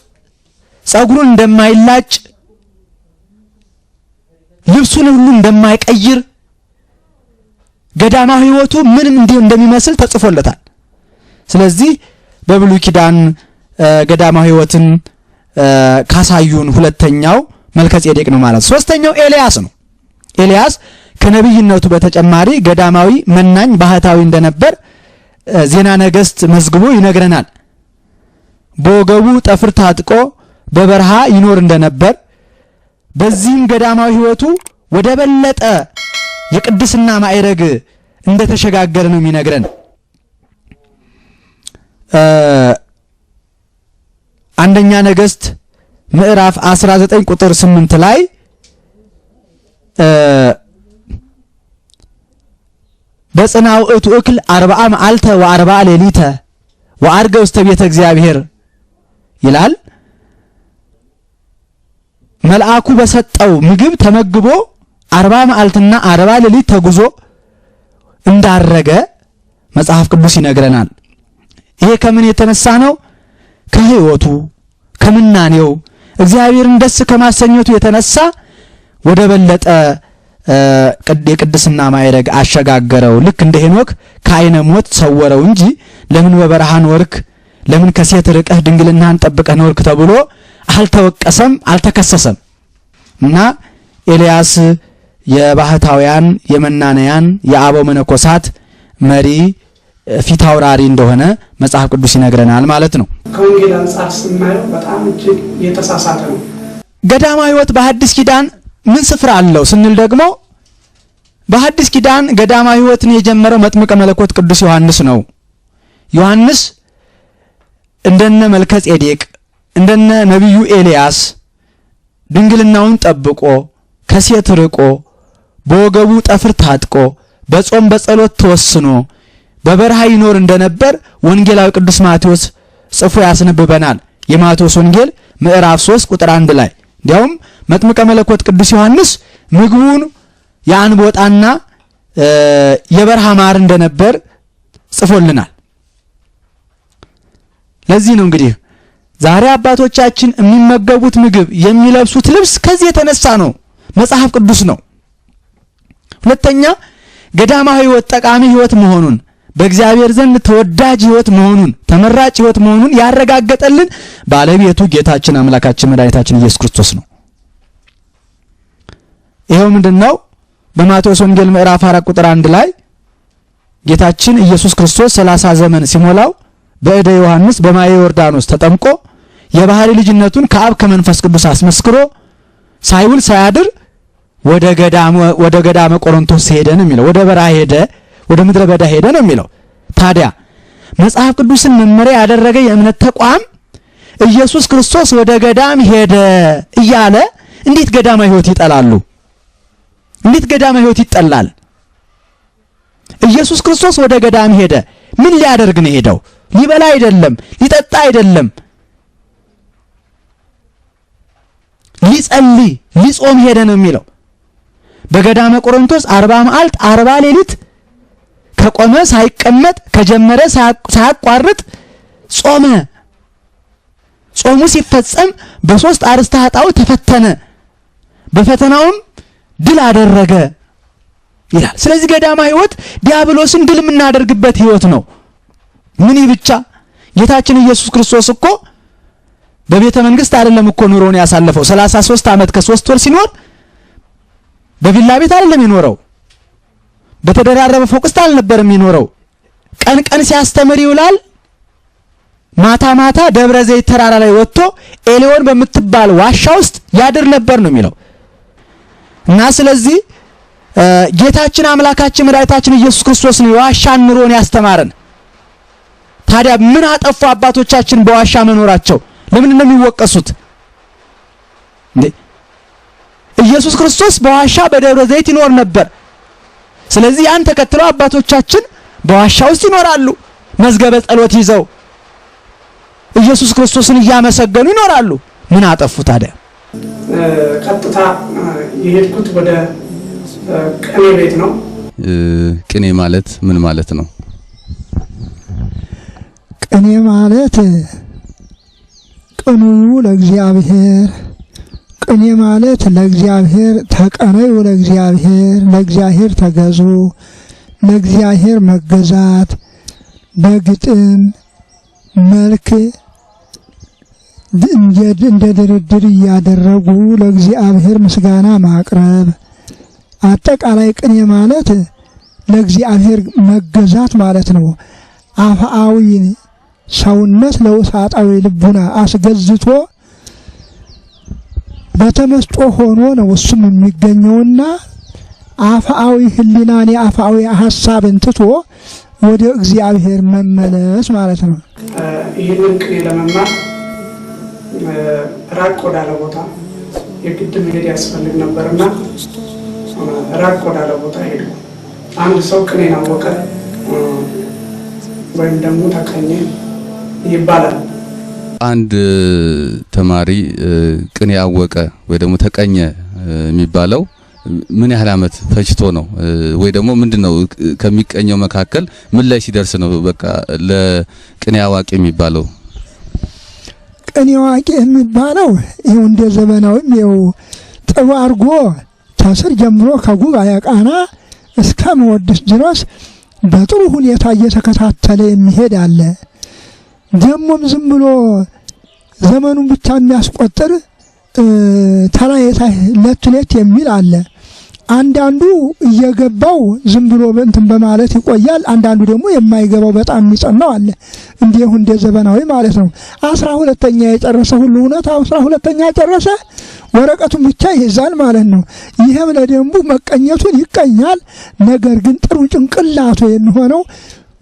ጸጉሩን እንደማይላጭ፣ ልብሱን ሁሉ እንደማይቀይር፣ ገዳማዊ ሕይወቱ ምንም እንደሚመስል ተጽፎለታል። ስለዚህ በብሉይ ኪዳን ገዳማዊ ሕይወትን ካሳዩን ሁለተኛው መልከ ጼዴቅ ነው ማለት። ሶስተኛው ኤልያስ ነው። ኤልያስ ከነብይነቱ በተጨማሪ ገዳማዊ መናኝ ባህታዊ እንደነበር ዜና ነገሥት መዝግቦ ይነግረናል። በወገቡ ጠፍር ታጥቆ በበረሃ ይኖር እንደነበር በዚህም ገዳማዊ ሕይወቱ ወደ በለጠ የቅድስና ማዕረግ እንደተሸጋገረ ነው የሚነግረን። አንደኛ ነገሥት ምዕራፍ 19 ቁጥር 8 ላይ በጽናው እቱ እክል 40 መዓልተ ወ40 ሌሊተ ወአርገ ውስተ ቤተ እግዚአብሔር ይላል። መልአኩ በሰጠው ምግብ ተመግቦ 40 መዓልትና 40 ሌሊት ተጉዞ እንዳረገ መጽሐፍ ቅዱስ ይነግረናል። ይሄ ከምን የተነሳ ነው? ከሕይወቱ ከምናኔው እግዚአብሔርን ደስ ከማሰኘቱ የተነሳ ወደ በለጠ የቅድስና ማዕረግ አሸጋገረው። ልክ እንደ ሄኖክ ከዓይነ ሞት ሰወረው እንጂ ለምን በበረሃ ኖርክ፣ ለምን ከሴት ርቀህ ድንግልናህን ጠብቀህ ኖርክ ተብሎ አልተወቀሰም፣ አልተከሰሰም። እና ኤልያስ የባህታውያን የመናንያን የአበው መነኮሳት መሪ ፊት አውራሪ እንደሆነ መጽሐፍ ቅዱስ ይነግረናል ማለት ነው። ከወንጌል አንጻር ስናየው በጣም እጅግ የተሳሳተ ነው። ገዳማዊ ሕይወት በሐዲስ ኪዳን ምን ስፍራ አለው ስንል ደግሞ በሐዲስ ኪዳን ገዳማዊ ሕይወትን የጀመረው መጥምቀ መለኮት ቅዱስ ዮሐንስ ነው። ዮሐንስ እንደነ መልከ ጼዴቅ እንደነ ነቢዩ ኤልያስ ድንግልናውን ጠብቆ ከሴት ርቆ በወገቡ ጠፍር ታጥቆ በጾም በጸሎት ተወስኖ በበረሃ ይኖር እንደነበር ወንጌላዊ ቅዱስ ማቴዎስ ጽፎ ያስነብበናል። የማቴዎስ ወንጌል ምዕራፍ 3 ቁጥር 1 ላይ እንዲያውም መጥምቀ መለኮት ቅዱስ ዮሐንስ ምግቡን የአንበጣና የበረሃ ማር እንደነበር ጽፎልናል። ለዚህ ነው እንግዲህ ዛሬ አባቶቻችን የሚመገቡት ምግብ የሚለብሱት ልብስ ከዚህ የተነሳ ነው፣ መጽሐፍ ቅዱስ ነው። ሁለተኛ ገዳማዊ ሕይወት ጠቃሚ ሕይወት መሆኑን በእግዚአብሔር ዘንድ ተወዳጅ ሕይወት መሆኑን ተመራጭ ሕይወት መሆኑን ያረጋገጠልን ባለቤቱ ጌታችን አምላካችን መድኃኒታችን ኢየሱስ ክርስቶስ ነው። ይሄው ምንድነው? በማቴዎስ ወንጌል ምዕራፍ 4 ቁጥር 1 ላይ ጌታችን ኢየሱስ ክርስቶስ 30 ዘመን ሲሞላው በእደ ዮሐንስ በማየ ዮርዳኖስ ተጠምቆ የባህሪ ልጅነቱን ከአብ ከመንፈስ ቅዱስ አስመስክሮ ሳይውል ሳያድር ወደ ገዳመ ቆሮንቶስ ሄደ ነው የሚለው። ወደ በረሃ ሄደ፣ ወደ ምድረ በዳ ሄደ ነው የሚለው። ታዲያ መጽሐፍ ቅዱስን መመሪያ ያደረገ የእምነት ተቋም ኢየሱስ ክርስቶስ ወደ ገዳም ሄደ እያለ እንዴት ገዳማዊ ሕይወት ይጠላሉ? እንዴት ገዳማዊ ሕይወት ይጠላል? ኢየሱስ ክርስቶስ ወደ ገዳም ሄደ። ምን ሊያደርግ ነው ሄደው? ሊበላ አይደለም፣ ሊጠጣ አይደለም፣ ሊጸልይ ሊጾም ሄደ ነው የሚለው። በገዳመ ቆሮንቶስ 40 መዓልት 40 ሌሊት ከቆመ ሳይቀመጥ ከጀመረ ሳያቋርጥ ጾመ። ጾሙ ሲፈጸም በ3 አርእስተ ኃጣውእ ተፈተነ፣ በፈተናውም ድል አደረገ ይላል። ስለዚህ ገዳማዊ ሕይወት ዲያብሎስን ድል የምናደርግበት ሕይወት ነው። ምን ብቻ ጌታችን ኢየሱስ ክርስቶስ እኮ በቤተ መንግስት አይደለም እኮ ኑሮውን ያሳለፈው። 33 ዓመት ከ3 ወር ሲኖር በቪላ ቤት አይደለም የኖረው፣ በተደራረበ ፎቅ ውስጥ አልነበረም የኖረው። ቀን ቀን ሲያስተምር ይውላል፣ ማታ ማታ ደብረ ዘይት ተራራ ላይ ወጥቶ ኤሊዮን በምትባል ዋሻ ውስጥ ያድር ነበር ነው የሚለው። እና ስለዚህ ጌታችን አምላካችን መድኃኒታችን ኢየሱስ ክርስቶስ ነው የዋሻን ኑሮን ያስተማረን። ታዲያ ምን አጠፉ አባቶቻችን በዋሻ መኖራቸው? ለምን ነው የሚወቀሱት? ኢየሱስ ክርስቶስ በዋሻ በደብረ ዘይት ይኖር ነበር። ስለዚህ ያን ተከትለው አባቶቻችን በዋሻ ውስጥ ይኖራሉ፣ መዝገበ ጸሎት ይዘው ኢየሱስ ክርስቶስን እያመሰገኑ ይኖራሉ። ምን አጠፉ ታዲያ? ቀጥታ የሄድኩት ወደ ቅኔ ቤት ነው። ቅኔ ማለት ምን ማለት ነው? ቅኔ ማለት ቅኑ ለእግዚአብሔር፣ ቅኔ ማለት ለእግዚአብሔር ተቀነዩ፣ ለእግዚአብሔር ተገዙ፣ ለእግዚአብሔር መገዛት፣ በግጥም መልክ እንደ ድርድር እያደረጉ ለእግዚአብሔር ምስጋና ማቅረብ። አጠቃላይ ቅኔ ማለት ለእግዚአብሔር መገዛት ማለት ነው። አፍአዊ ሰውነት ለውሳጣዊ ልቡና አስገዝቶ በተመስጦ ሆኖ ነው እሱም የሚገኘውና አፋዊ ህሊናን የአፋዊ ሐሳብን ትቶ ወደ እግዚአብሔር መመለስ ማለት ነው። ይህንን ቅኔ ለመማር ራቅ ወዳለ ቦታ የግድ መሄድ ያስፈልግ ነበርና ራቅ ወዳለ ቦታ ሄዱ። አንድ ሰው ቅኔን አወቀ ወይም ደግሞ ተቀኘ ይባላል። አንድ ተማሪ ቅኔ አወቀ ወይ ደግሞ ተቀኘ የሚባለው ምን ያህል ዓመት ፈጅቶ ነው? ወይ ደግሞ ምንድነው ከሚቀኘው መካከል ምን ላይ ሲደርስ ነው በቃ ለቅኔ አዋቂ የሚባለው? ቅኔ አዋቂ የሚባለው ይኸው እንደ ዘመናዊም ይኸው ጥሩ አድርጎ ታስር ጀምሮ ከጉባኤ ቃና እስከ መወድስ ድረስ በጥሩ ሁኔታ እየተከታተለ የሚሄድ አለ። ደሞም ዝም ብሎ ዘመኑን ብቻ የሚያስቆጥር ተራየታ ለትለት የሚል አለ። አንዳንዱ እየገባው ዝም ብሎ እንትን በማለት ይቆያል። አንዳንዱ ደግሞ የማይገባው በጣም የሚጸናው አለ። እንዲሁ እንደ ዘመናዊ ማለት ነው። 12ኛ የጨረሰ ሁሉ እውነት 12ኛ ጨረሰ ወረቀቱን ብቻ ይይዛል ማለት ነው። ይሄም ለደንቡ መቀኘቱን ይቀኛል። ነገር ግን ጥሩ ጭንቅላቱ የሚሆነው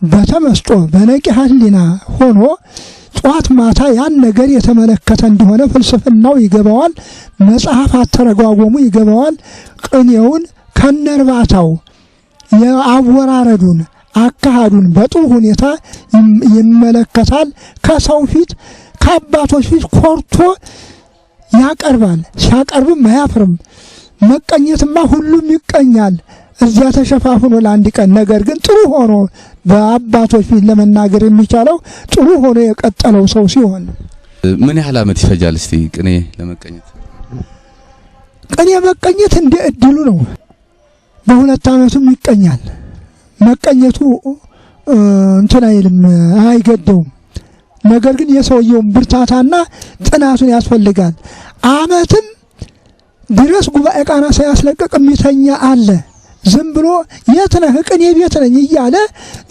በተመስጦ በነቂህ ሕሊና ሆኖ ጧት ማታ ያን ነገር የተመለከተ እንደሆነ ፍልስፍናው ይገባዋል። መጽሐፍ አተረጓጎሙ ይገባዋል። ቅኔውን ከነርባታው የአወራረዱን አካሃዱን በጥሩ ሁኔታ ይመለከታል። ከሰው ፊት ከአባቶች ፊት ኮርቶ ያቀርባል። ሲያቀርብም አያፍርም። መቀኘትማ ሁሉም ይቀኛል እዚያ ተሸፋፍኖ ለአንድ ቀን። ነገር ግን ጥሩ ሆኖ በአባቶች ፊት ለመናገር የሚቻለው ጥሩ ሆኖ የቀጠለው ሰው ሲሆን ምን ያህል ዓመት ይፈጃል እስቲ ቅኔ ለመቀኘት? ቅኔ መቀኘት እንደ እድሉ ነው። በሁለት ዓመቱም ይቀኛል። መቀኘቱ እንትን አይልም አይገደውም። ነገር ግን የሰውየውን ብርታታና ጥናቱን ያስፈልጋል። ዓመትም ድረስ ጉባኤ ቃና ሳያስለቅቅ የሚተኛ አለ። ዝም ብሎ የት ነህ ቅኔ ቤት ነኝ እያለ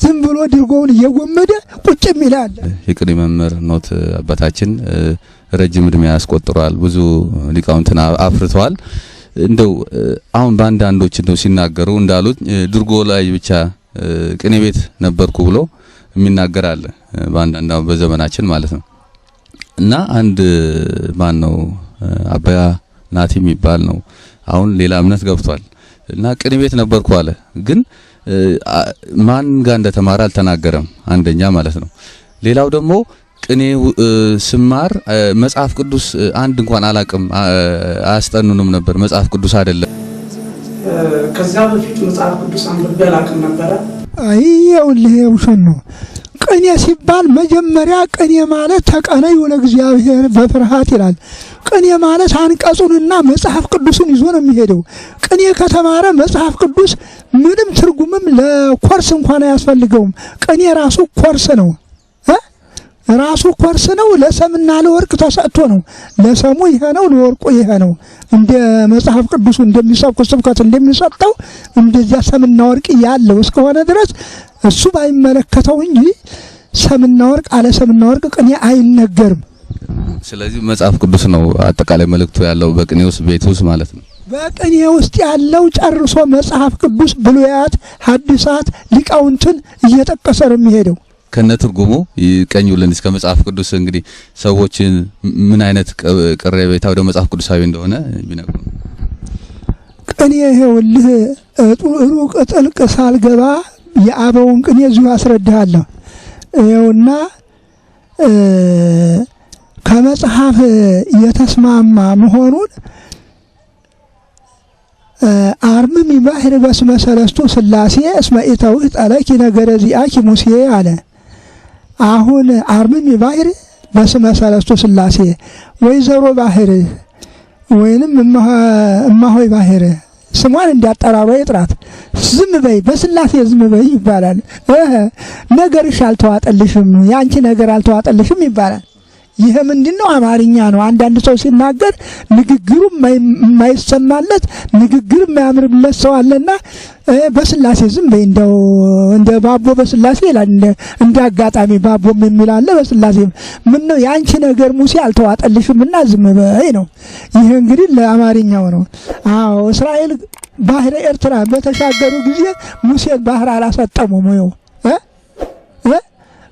ዝም ብሎ ድርጎውን እየጎመደ ቁጭ ይላል። የቅኔ መምህር ኖት አባታችን ረጅም እድሜ ያስቆጥሯል። ብዙ ሊቃውንትን አፍርተዋል። እንደው አሁን በአንዳንዶች እንደው ሲናገሩ እንዳሉት ድርጎ ላይ ብቻ ቅኔ ቤት ነበርኩ ብሎ የሚናገር አለ በአንዳንድ በዘመናችን ማለት ነው። እና አንድ ማን ነው አባያ ናቲ የሚባል ነው አሁን ሌላ እምነት ገብቷል እና ቅኔ ቤት ነበርኩ አለ። ግን ማን ጋር እንደተማረ አልተናገረም። አንደኛ ማለት ነው። ሌላው ደግሞ ቅኔ ስማር መጽሐፍ ቅዱስ አንድ እንኳን አላቅም አያስጠኑንም ነበር። መጽሐፍ ቅዱስ አይደለም ከዛ በፊት መጽሐፍ ቅዱስ አንብቤ አላቅም ነበር። ይኸውልህ ውሸት ነው። ቅኔ ሲባል መጀመሪያ ቅኔ ማለት ተቀነዩ ለእግዚአብሔር በፍርሃት ይላል። ቅኔ ማለት አንቀጹንና መጽሐፍ ቅዱስን ይዞ ነው የሚሄደው። ቅኔ ከተማረ መጽሐፍ ቅዱስ ምንም ትርጉምም ለኮርስ እንኳን አያስፈልገውም። ቅኔ ራሱ ኮርስ ነው። ራሱ ኮርስ ነው። ለሰምና ለወርቅ ተሰጥቶ ነው። ለሰሙ ይሄ ነው፣ ለወርቁ ይሄ ነው። እንደ መጽሐፍ ቅዱስ እንደሚሰብክ ስብከት እንደሚሰጠው እንደዚያ ሰምና ወርቅ ያለው እስከሆነ ድረስ እሱ ባይመለከተው እንጂ ሰምና ወርቅ አለ ሰምና ወርቅ ቅኔ አይነገርም። ስለዚህ መጽሐፍ ቅዱስ ነው አጠቃላይ መልእክቱ ያለው በቅኔ ውስጥ ቤት ውስጥ ማለት ነው። በቅኔ ውስጥ ያለው ጨርሶ መጽሐፍ ቅዱስ ብሉያት፣ ሐዲሳት ሊቃውንትን እየጠቀሰ ነው የሚሄደው። ከነትርጉሙ ይቀኙልን እስከ መጽሐፍ ቅዱስ እንግዲህ ሰዎች ምን አይነት ቅሬታ ወደ መጽሐፍ ቅዱሳዊ እንደሆነ ቢነግሩ። ቅኔ ይኸውልህ ሩቅ ጥልቅ ሳልገባ የአበውን ቅኔ እዚሁ አስረዳለሁ። ይኸውና ከመጽሐፍ የተስማማ መሆኑን አርምም ይባህር በስመ ሰለስቱ ሥላሴ እስመ ኢተውህ ጠለኪ ነገረ ዚአኪ ሙሴ አለ። አሁን አርምም ይባህር በስመ ሰለስቱ ሥላሴ ወይዘሮ ባህር ወይንም እማሆይ ባህር ስሟን እንዲያጠራሩ ይጥራት። ዝም በይ በስላሴ ዝም በይ ይባላል። ነገርሽ አልተዋጠልሽም፣ ያንቺ ነገር አልተዋጠልሽም ይባላል። ይሄ ምንድነው? አማርኛ ነው። አንዳንድ ሰው ሲናገር ንግግሩ የማይሰማለት ንግግር የማያምርለት ሰው አለና በስላሴ ዝም በይ እንደው እንደ ባቦ በስላሴ ይላል። እንደ አጋጣሚ ባቦም የሚል አለ በስላሴ ምን ነው ያንቺ ነገር ሙሴ አልተዋጠልሽምና ዝም በይ ነው። ይሄ እንግዲህ ለአማርኛው ነው። አዎ እስራኤል ባህረ ኤርትራ በተሻገሩ ጊዜ ሙሴን ባህር አላሰጠሙም ነው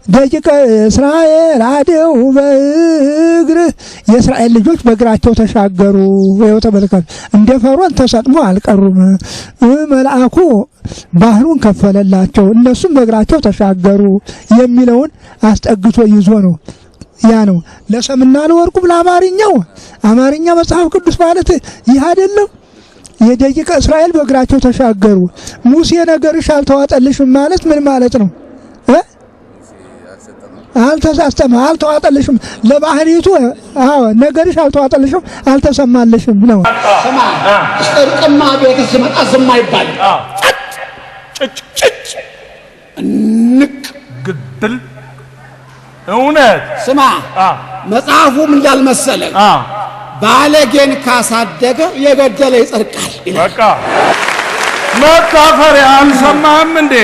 ደቂቀ እስራኤል አደው በእግር የእስራኤል ልጆች በእግራቸው ተሻገሩ። ወይው ተመልከቱ እንደ ፈርዖን ተሰጥሞ አልቀሩም። መልአኩ ባህሩን ከፈለላቸው እነሱም በእግራቸው ተሻገሩ የሚለውን አስጠግቶ ይዞ ነው። ያ ነው ለሰምና ለወርቁ ለአማርኛው አማርኛ መጽሐፍ ቅዱስ ማለት ይህ አይደለም። የደቂቀ እስራኤል በእግራቸው ተሻገሩ። ሙሴ ነገርሽ አልተዋጠልሽም ማለት ምን ማለት ነው? አልተሳስተም አልተዋጠልሽም ለባህሪቱ አዎ ነገርሽ አልተዋጠልሽም አልተሰማልሽም ነው። ሰማ ጽድቅማ ቤት ሲመጣ ዝም አይባል። ጭጭ ንቅ ግብል እውነት ስማ መጽሐፉም እንዳልመሰለ ባለጌን ካሳደገ የገደለ ይጸድቃል ይላል። በቃ መታፈሪያ አልሰማህም እንዴ?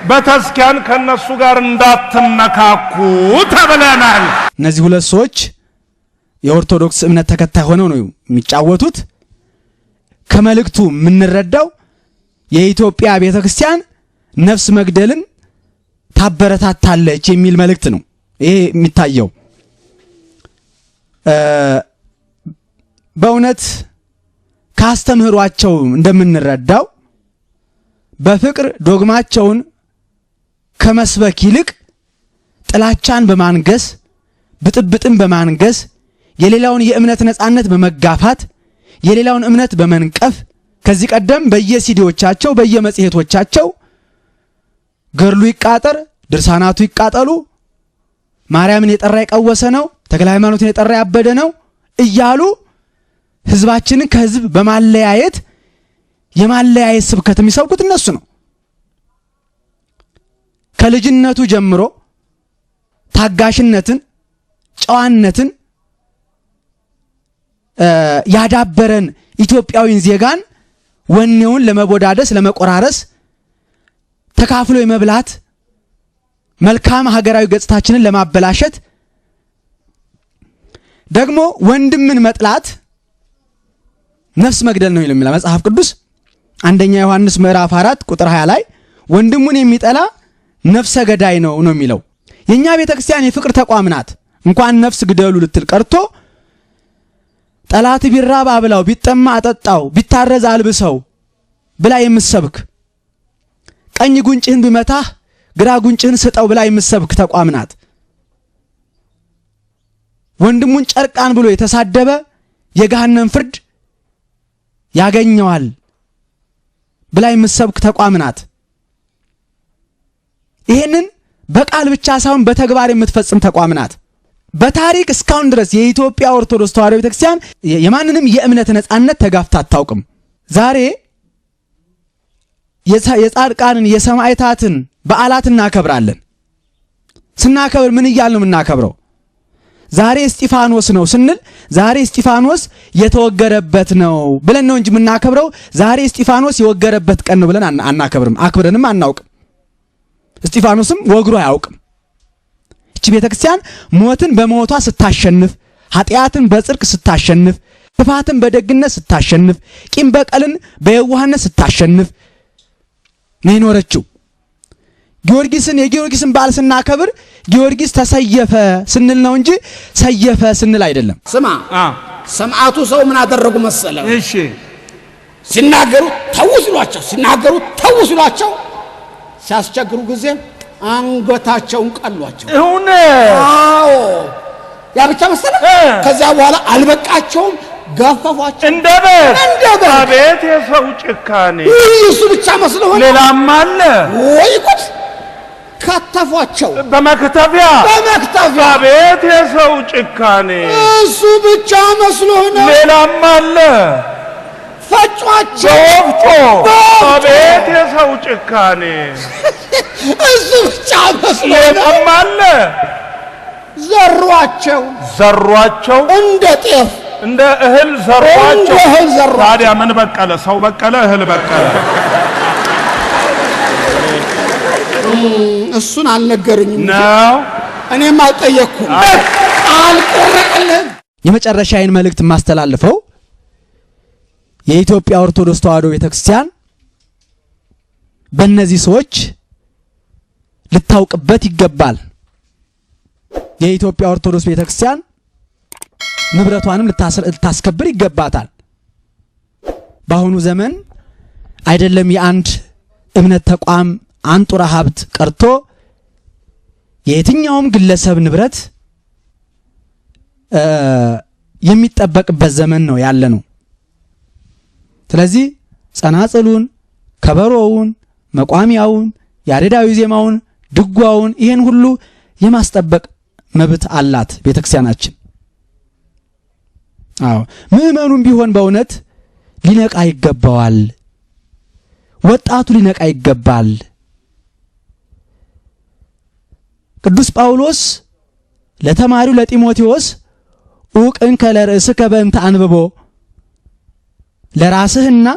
በተስኪያን ከነሱ ጋር እንዳትነካኩ ተብለናል። እነዚህ ሁለት ሰዎች የኦርቶዶክስ እምነት ተከታይ ሆነው ነው የሚጫወቱት። ከመልእክቱ የምንረዳው የኢትዮጵያ ቤተክርስቲያን ነፍስ መግደልን ታበረታታለች የሚል መልእክት ነው ይሄ የሚታየው። በእውነት ካስተምህሯቸው እንደምንረዳው በፍቅር ዶግማቸውን ከመስበክ ይልቅ ጥላቻን በማንገስ ብጥብጥን በማንገስ የሌላውን የእምነት ነጻነት በመጋፋት የሌላውን እምነት በመንቀፍ ከዚህ ቀደም በየሲዲዎቻቸው በየመጽሔቶቻቸው ገርሉ ይቃጠር ድርሳናቱ ይቃጠሉ ማርያምን የጠራ የቀወሰ ነው ተክለ ሃይማኖትን የጠራ ያበደ ነው እያሉ ህዝባችንን ከህዝብ በማለያየት የማለያየት ስብከት የሚሰብኩት እነሱ ነው። ከልጅነቱ ጀምሮ ታጋሽነትን ጨዋነትን ያዳበረን ኢትዮጵያዊን ዜጋን ወኔውን ለመቦዳደስ ለመቆራረስ ተካፍሎ የመብላት መልካም ሀገራዊ ገጽታችንን ለማበላሸት ደግሞ ወንድምን መጥላት ነፍስ መግደል ነው ይላል መጽሐፍ ቅዱስ። አንደኛ ዮሐንስ ምዕራፍ 4 ቁጥር 20 ላይ ወንድሙን የሚጠላ ነፍሰ ገዳይ ነው የሚለው። የኛ ቤተክርስቲያን የፍቅር ተቋም ናት። እንኳን ነፍስ ግደሉ ልትል ቀርቶ ጠላት ቢራብ አብላው ቢጠማ አጠጣው ቢታረዝ አልብሰው ብላ የምትሰብክ ቀኝ ጉንጭህን ቢመታህ ግራ ጉንጭህን ስጠው ብላ የምትሰብክ ተቋም ናት። ወንድሙን ጨርቃን ብሎ የተሳደበ የገሃነም ፍርድ ያገኘዋል ብላ የምትሰብክ ተቋም ናት። ይሄንን በቃል ብቻ ሳይሆን በተግባር የምትፈጽም ተቋም ናት። በታሪክ እስካሁን ድረስ የኢትዮጵያ ኦርቶዶክስ ተዋሕዶ ቤተክርስቲያን የማንንም የእምነት ነጻነት ተጋፍታ አታውቅም። ዛሬ የጻድቃንን የሰማዕታትን በዓላት እናከብራለን። ስናከብር ምን እያልን ነው የምናከብረው? ዛሬ እስጢፋኖስ ነው ስንል ዛሬ እስጢፋኖስ የተወገረበት ነው ብለን ነው እንጂ የምናከብረው ዛሬ እስጢፋኖስ የወገረበት ቀን ነው ብለን አናከብርም። አክብረንም አናውቅም። እስጢፋኖስም ወግሮ አያውቅም። እቺ ቤተክርስቲያን ሞትን በሞቷ ስታሸንፍ ኃጢአትን በጽድቅ ስታሸንፍ ክፋትን በደግነት ስታሸንፍ ቂም በቀልን በየዋህነት ስታሸንፍ ነው የኖረችው። የጊዮርጊስን በዓል ስናከብር ጊዮርጊስ ተሰየፈ ስንል ነው እንጂ ሰየፈ ስንል አይደለም። ስማ ሰማዕቱ ሰው ምን አደረጉ መሰለ? እሺ ሲናገሩ ተው ሲሏቸው ሲያስቸግሩ ጊዜ አንገታቸውን ቀሏቸው። አዎ ያ ብቻ መሰለ። ከዛ በኋላ አልበቃቸውም ገፈፏቸው። እንደበት አቤት የሰው ጭካኔ! እሱ ብቻ መስሎህ ሌላም አለ ወይ? ቁጥ ከተፏቸው በመክተፊያ አቤት የሰው ጭካኔ! እሱ ብቻ መስሎህ ነው? ሌላም አለ ፈጯቸው በወፍጮ አቤት የሰው ጭካኔ! እሱ ብቻ መስሎህ ነው? ሌላም አለ ዘሯቸው እንደ ጤፍ እንደ እህል ዘሯቸው። ታዲያ ምን በቀለ? ሰው በቀለ? እህል በቀለ? እሱን አልነገሩኝም ነው። እኔም አልጠየቅኩም። አልቆረጥልህም። የመጨረሻዬን መልእክት ማስተላልፈው የኢትዮጵያ ኦርቶዶክስ ተዋሕዶ ቤተክርስቲያን በእነዚህ ሰዎች ልታውቅበት ይገባል። የኢትዮጵያ ኦርቶዶክስ ቤተክርስቲያን ንብረቷንም ልታስከብር ይገባታል። በአሁኑ ዘመን አይደለም የአንድ እምነት ተቋም አንጡራ ሀብት ቀርቶ የየትኛውም ግለሰብ ንብረት የሚጠበቅበት ዘመን ነው ያለነው። ስለዚህ ጸናጽሉን፣ ከበሮውን፣ መቋሚያውን፣ ያሬዳዊ ዜማውን፣ ድጓውን ይሄን ሁሉ የማስጠበቅ መብት አላት ቤተክርስቲያናችን። ምእመኑም ቢሆን በእውነት ሊነቃ ይገባዋል። ወጣቱ ሊነቃ ይገባል። ቅዱስ ጳውሎስ ለተማሪው ለጢሞቴዎስ ኡቅንከ ለርእስከ በእንተ አንብቦ ለራስህና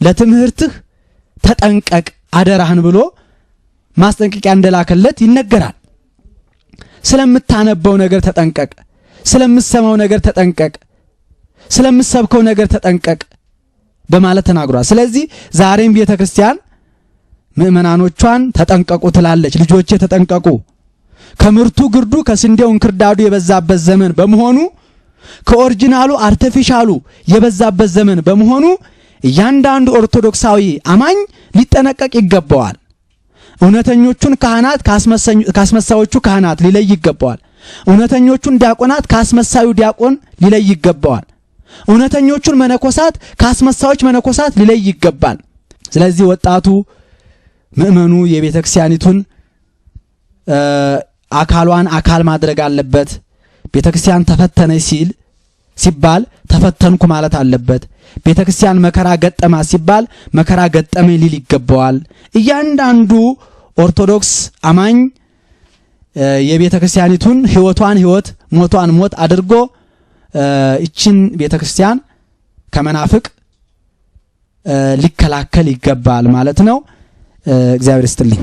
ለትምህርትህ ተጠንቀቅ አደራህን ብሎ ማስጠንቀቂያ እንደላከለት ይነገራል። ስለምታነበው ነገር ተጠንቀቅ፣ ስለምትሰማው ነገር ተጠንቀቅ፣ ስለምትሰብከው ነገር ተጠንቀቅ በማለት ተናግሯል። ስለዚህ ዛሬም ቤተክርስቲያን ምእመናኖቿን ተጠንቀቁ ትላለች። ልጆቼ ተጠንቀቁ፣ ከምርቱ ግርዱ ከስንዴው እንክርዳዱ የበዛበት ዘመን በመሆኑ ከኦሪጂናሉ አርቲፊሻሉ የበዛበት ዘመን በመሆኑ እያንዳንዱ ኦርቶዶክሳዊ አማኝ ሊጠነቀቅ ይገባዋል። እውነተኞቹን ካህናት ካስመሳዮቹ ካህናት ሊለይ ይገባዋል። እውነተኞቹን ዲያቆናት ካስመሳዩ ዲያቆን ሊለይ ይገባዋል። እውነተኞቹን መነኮሳት ካስመሳዮች መነኮሳት ሊለይ ይገባል። ስለዚህ ወጣቱ ምእመኑ የቤተክርስቲያኒቱን አካሏን አካል ማድረግ አለበት። ቤተክርስቲያን ተፈተነች ሲባል ተፈተንኩ ማለት አለበት። ቤተክርስቲያን መከራ ገጠማ ሲባል መከራ ገጠመኝ ሊል ይገባዋል። እያንዳንዱ ኦርቶዶክስ አማኝ የቤተክርስቲያኒቱን ሕይወቷን ሕይወት ሞቷን ሞት አድርጎ እቺን ቤተክርስቲያን ከመናፍቅ ሊከላከል ይገባል ማለት ነው። እግዚአብሔር ይስጥልኝ።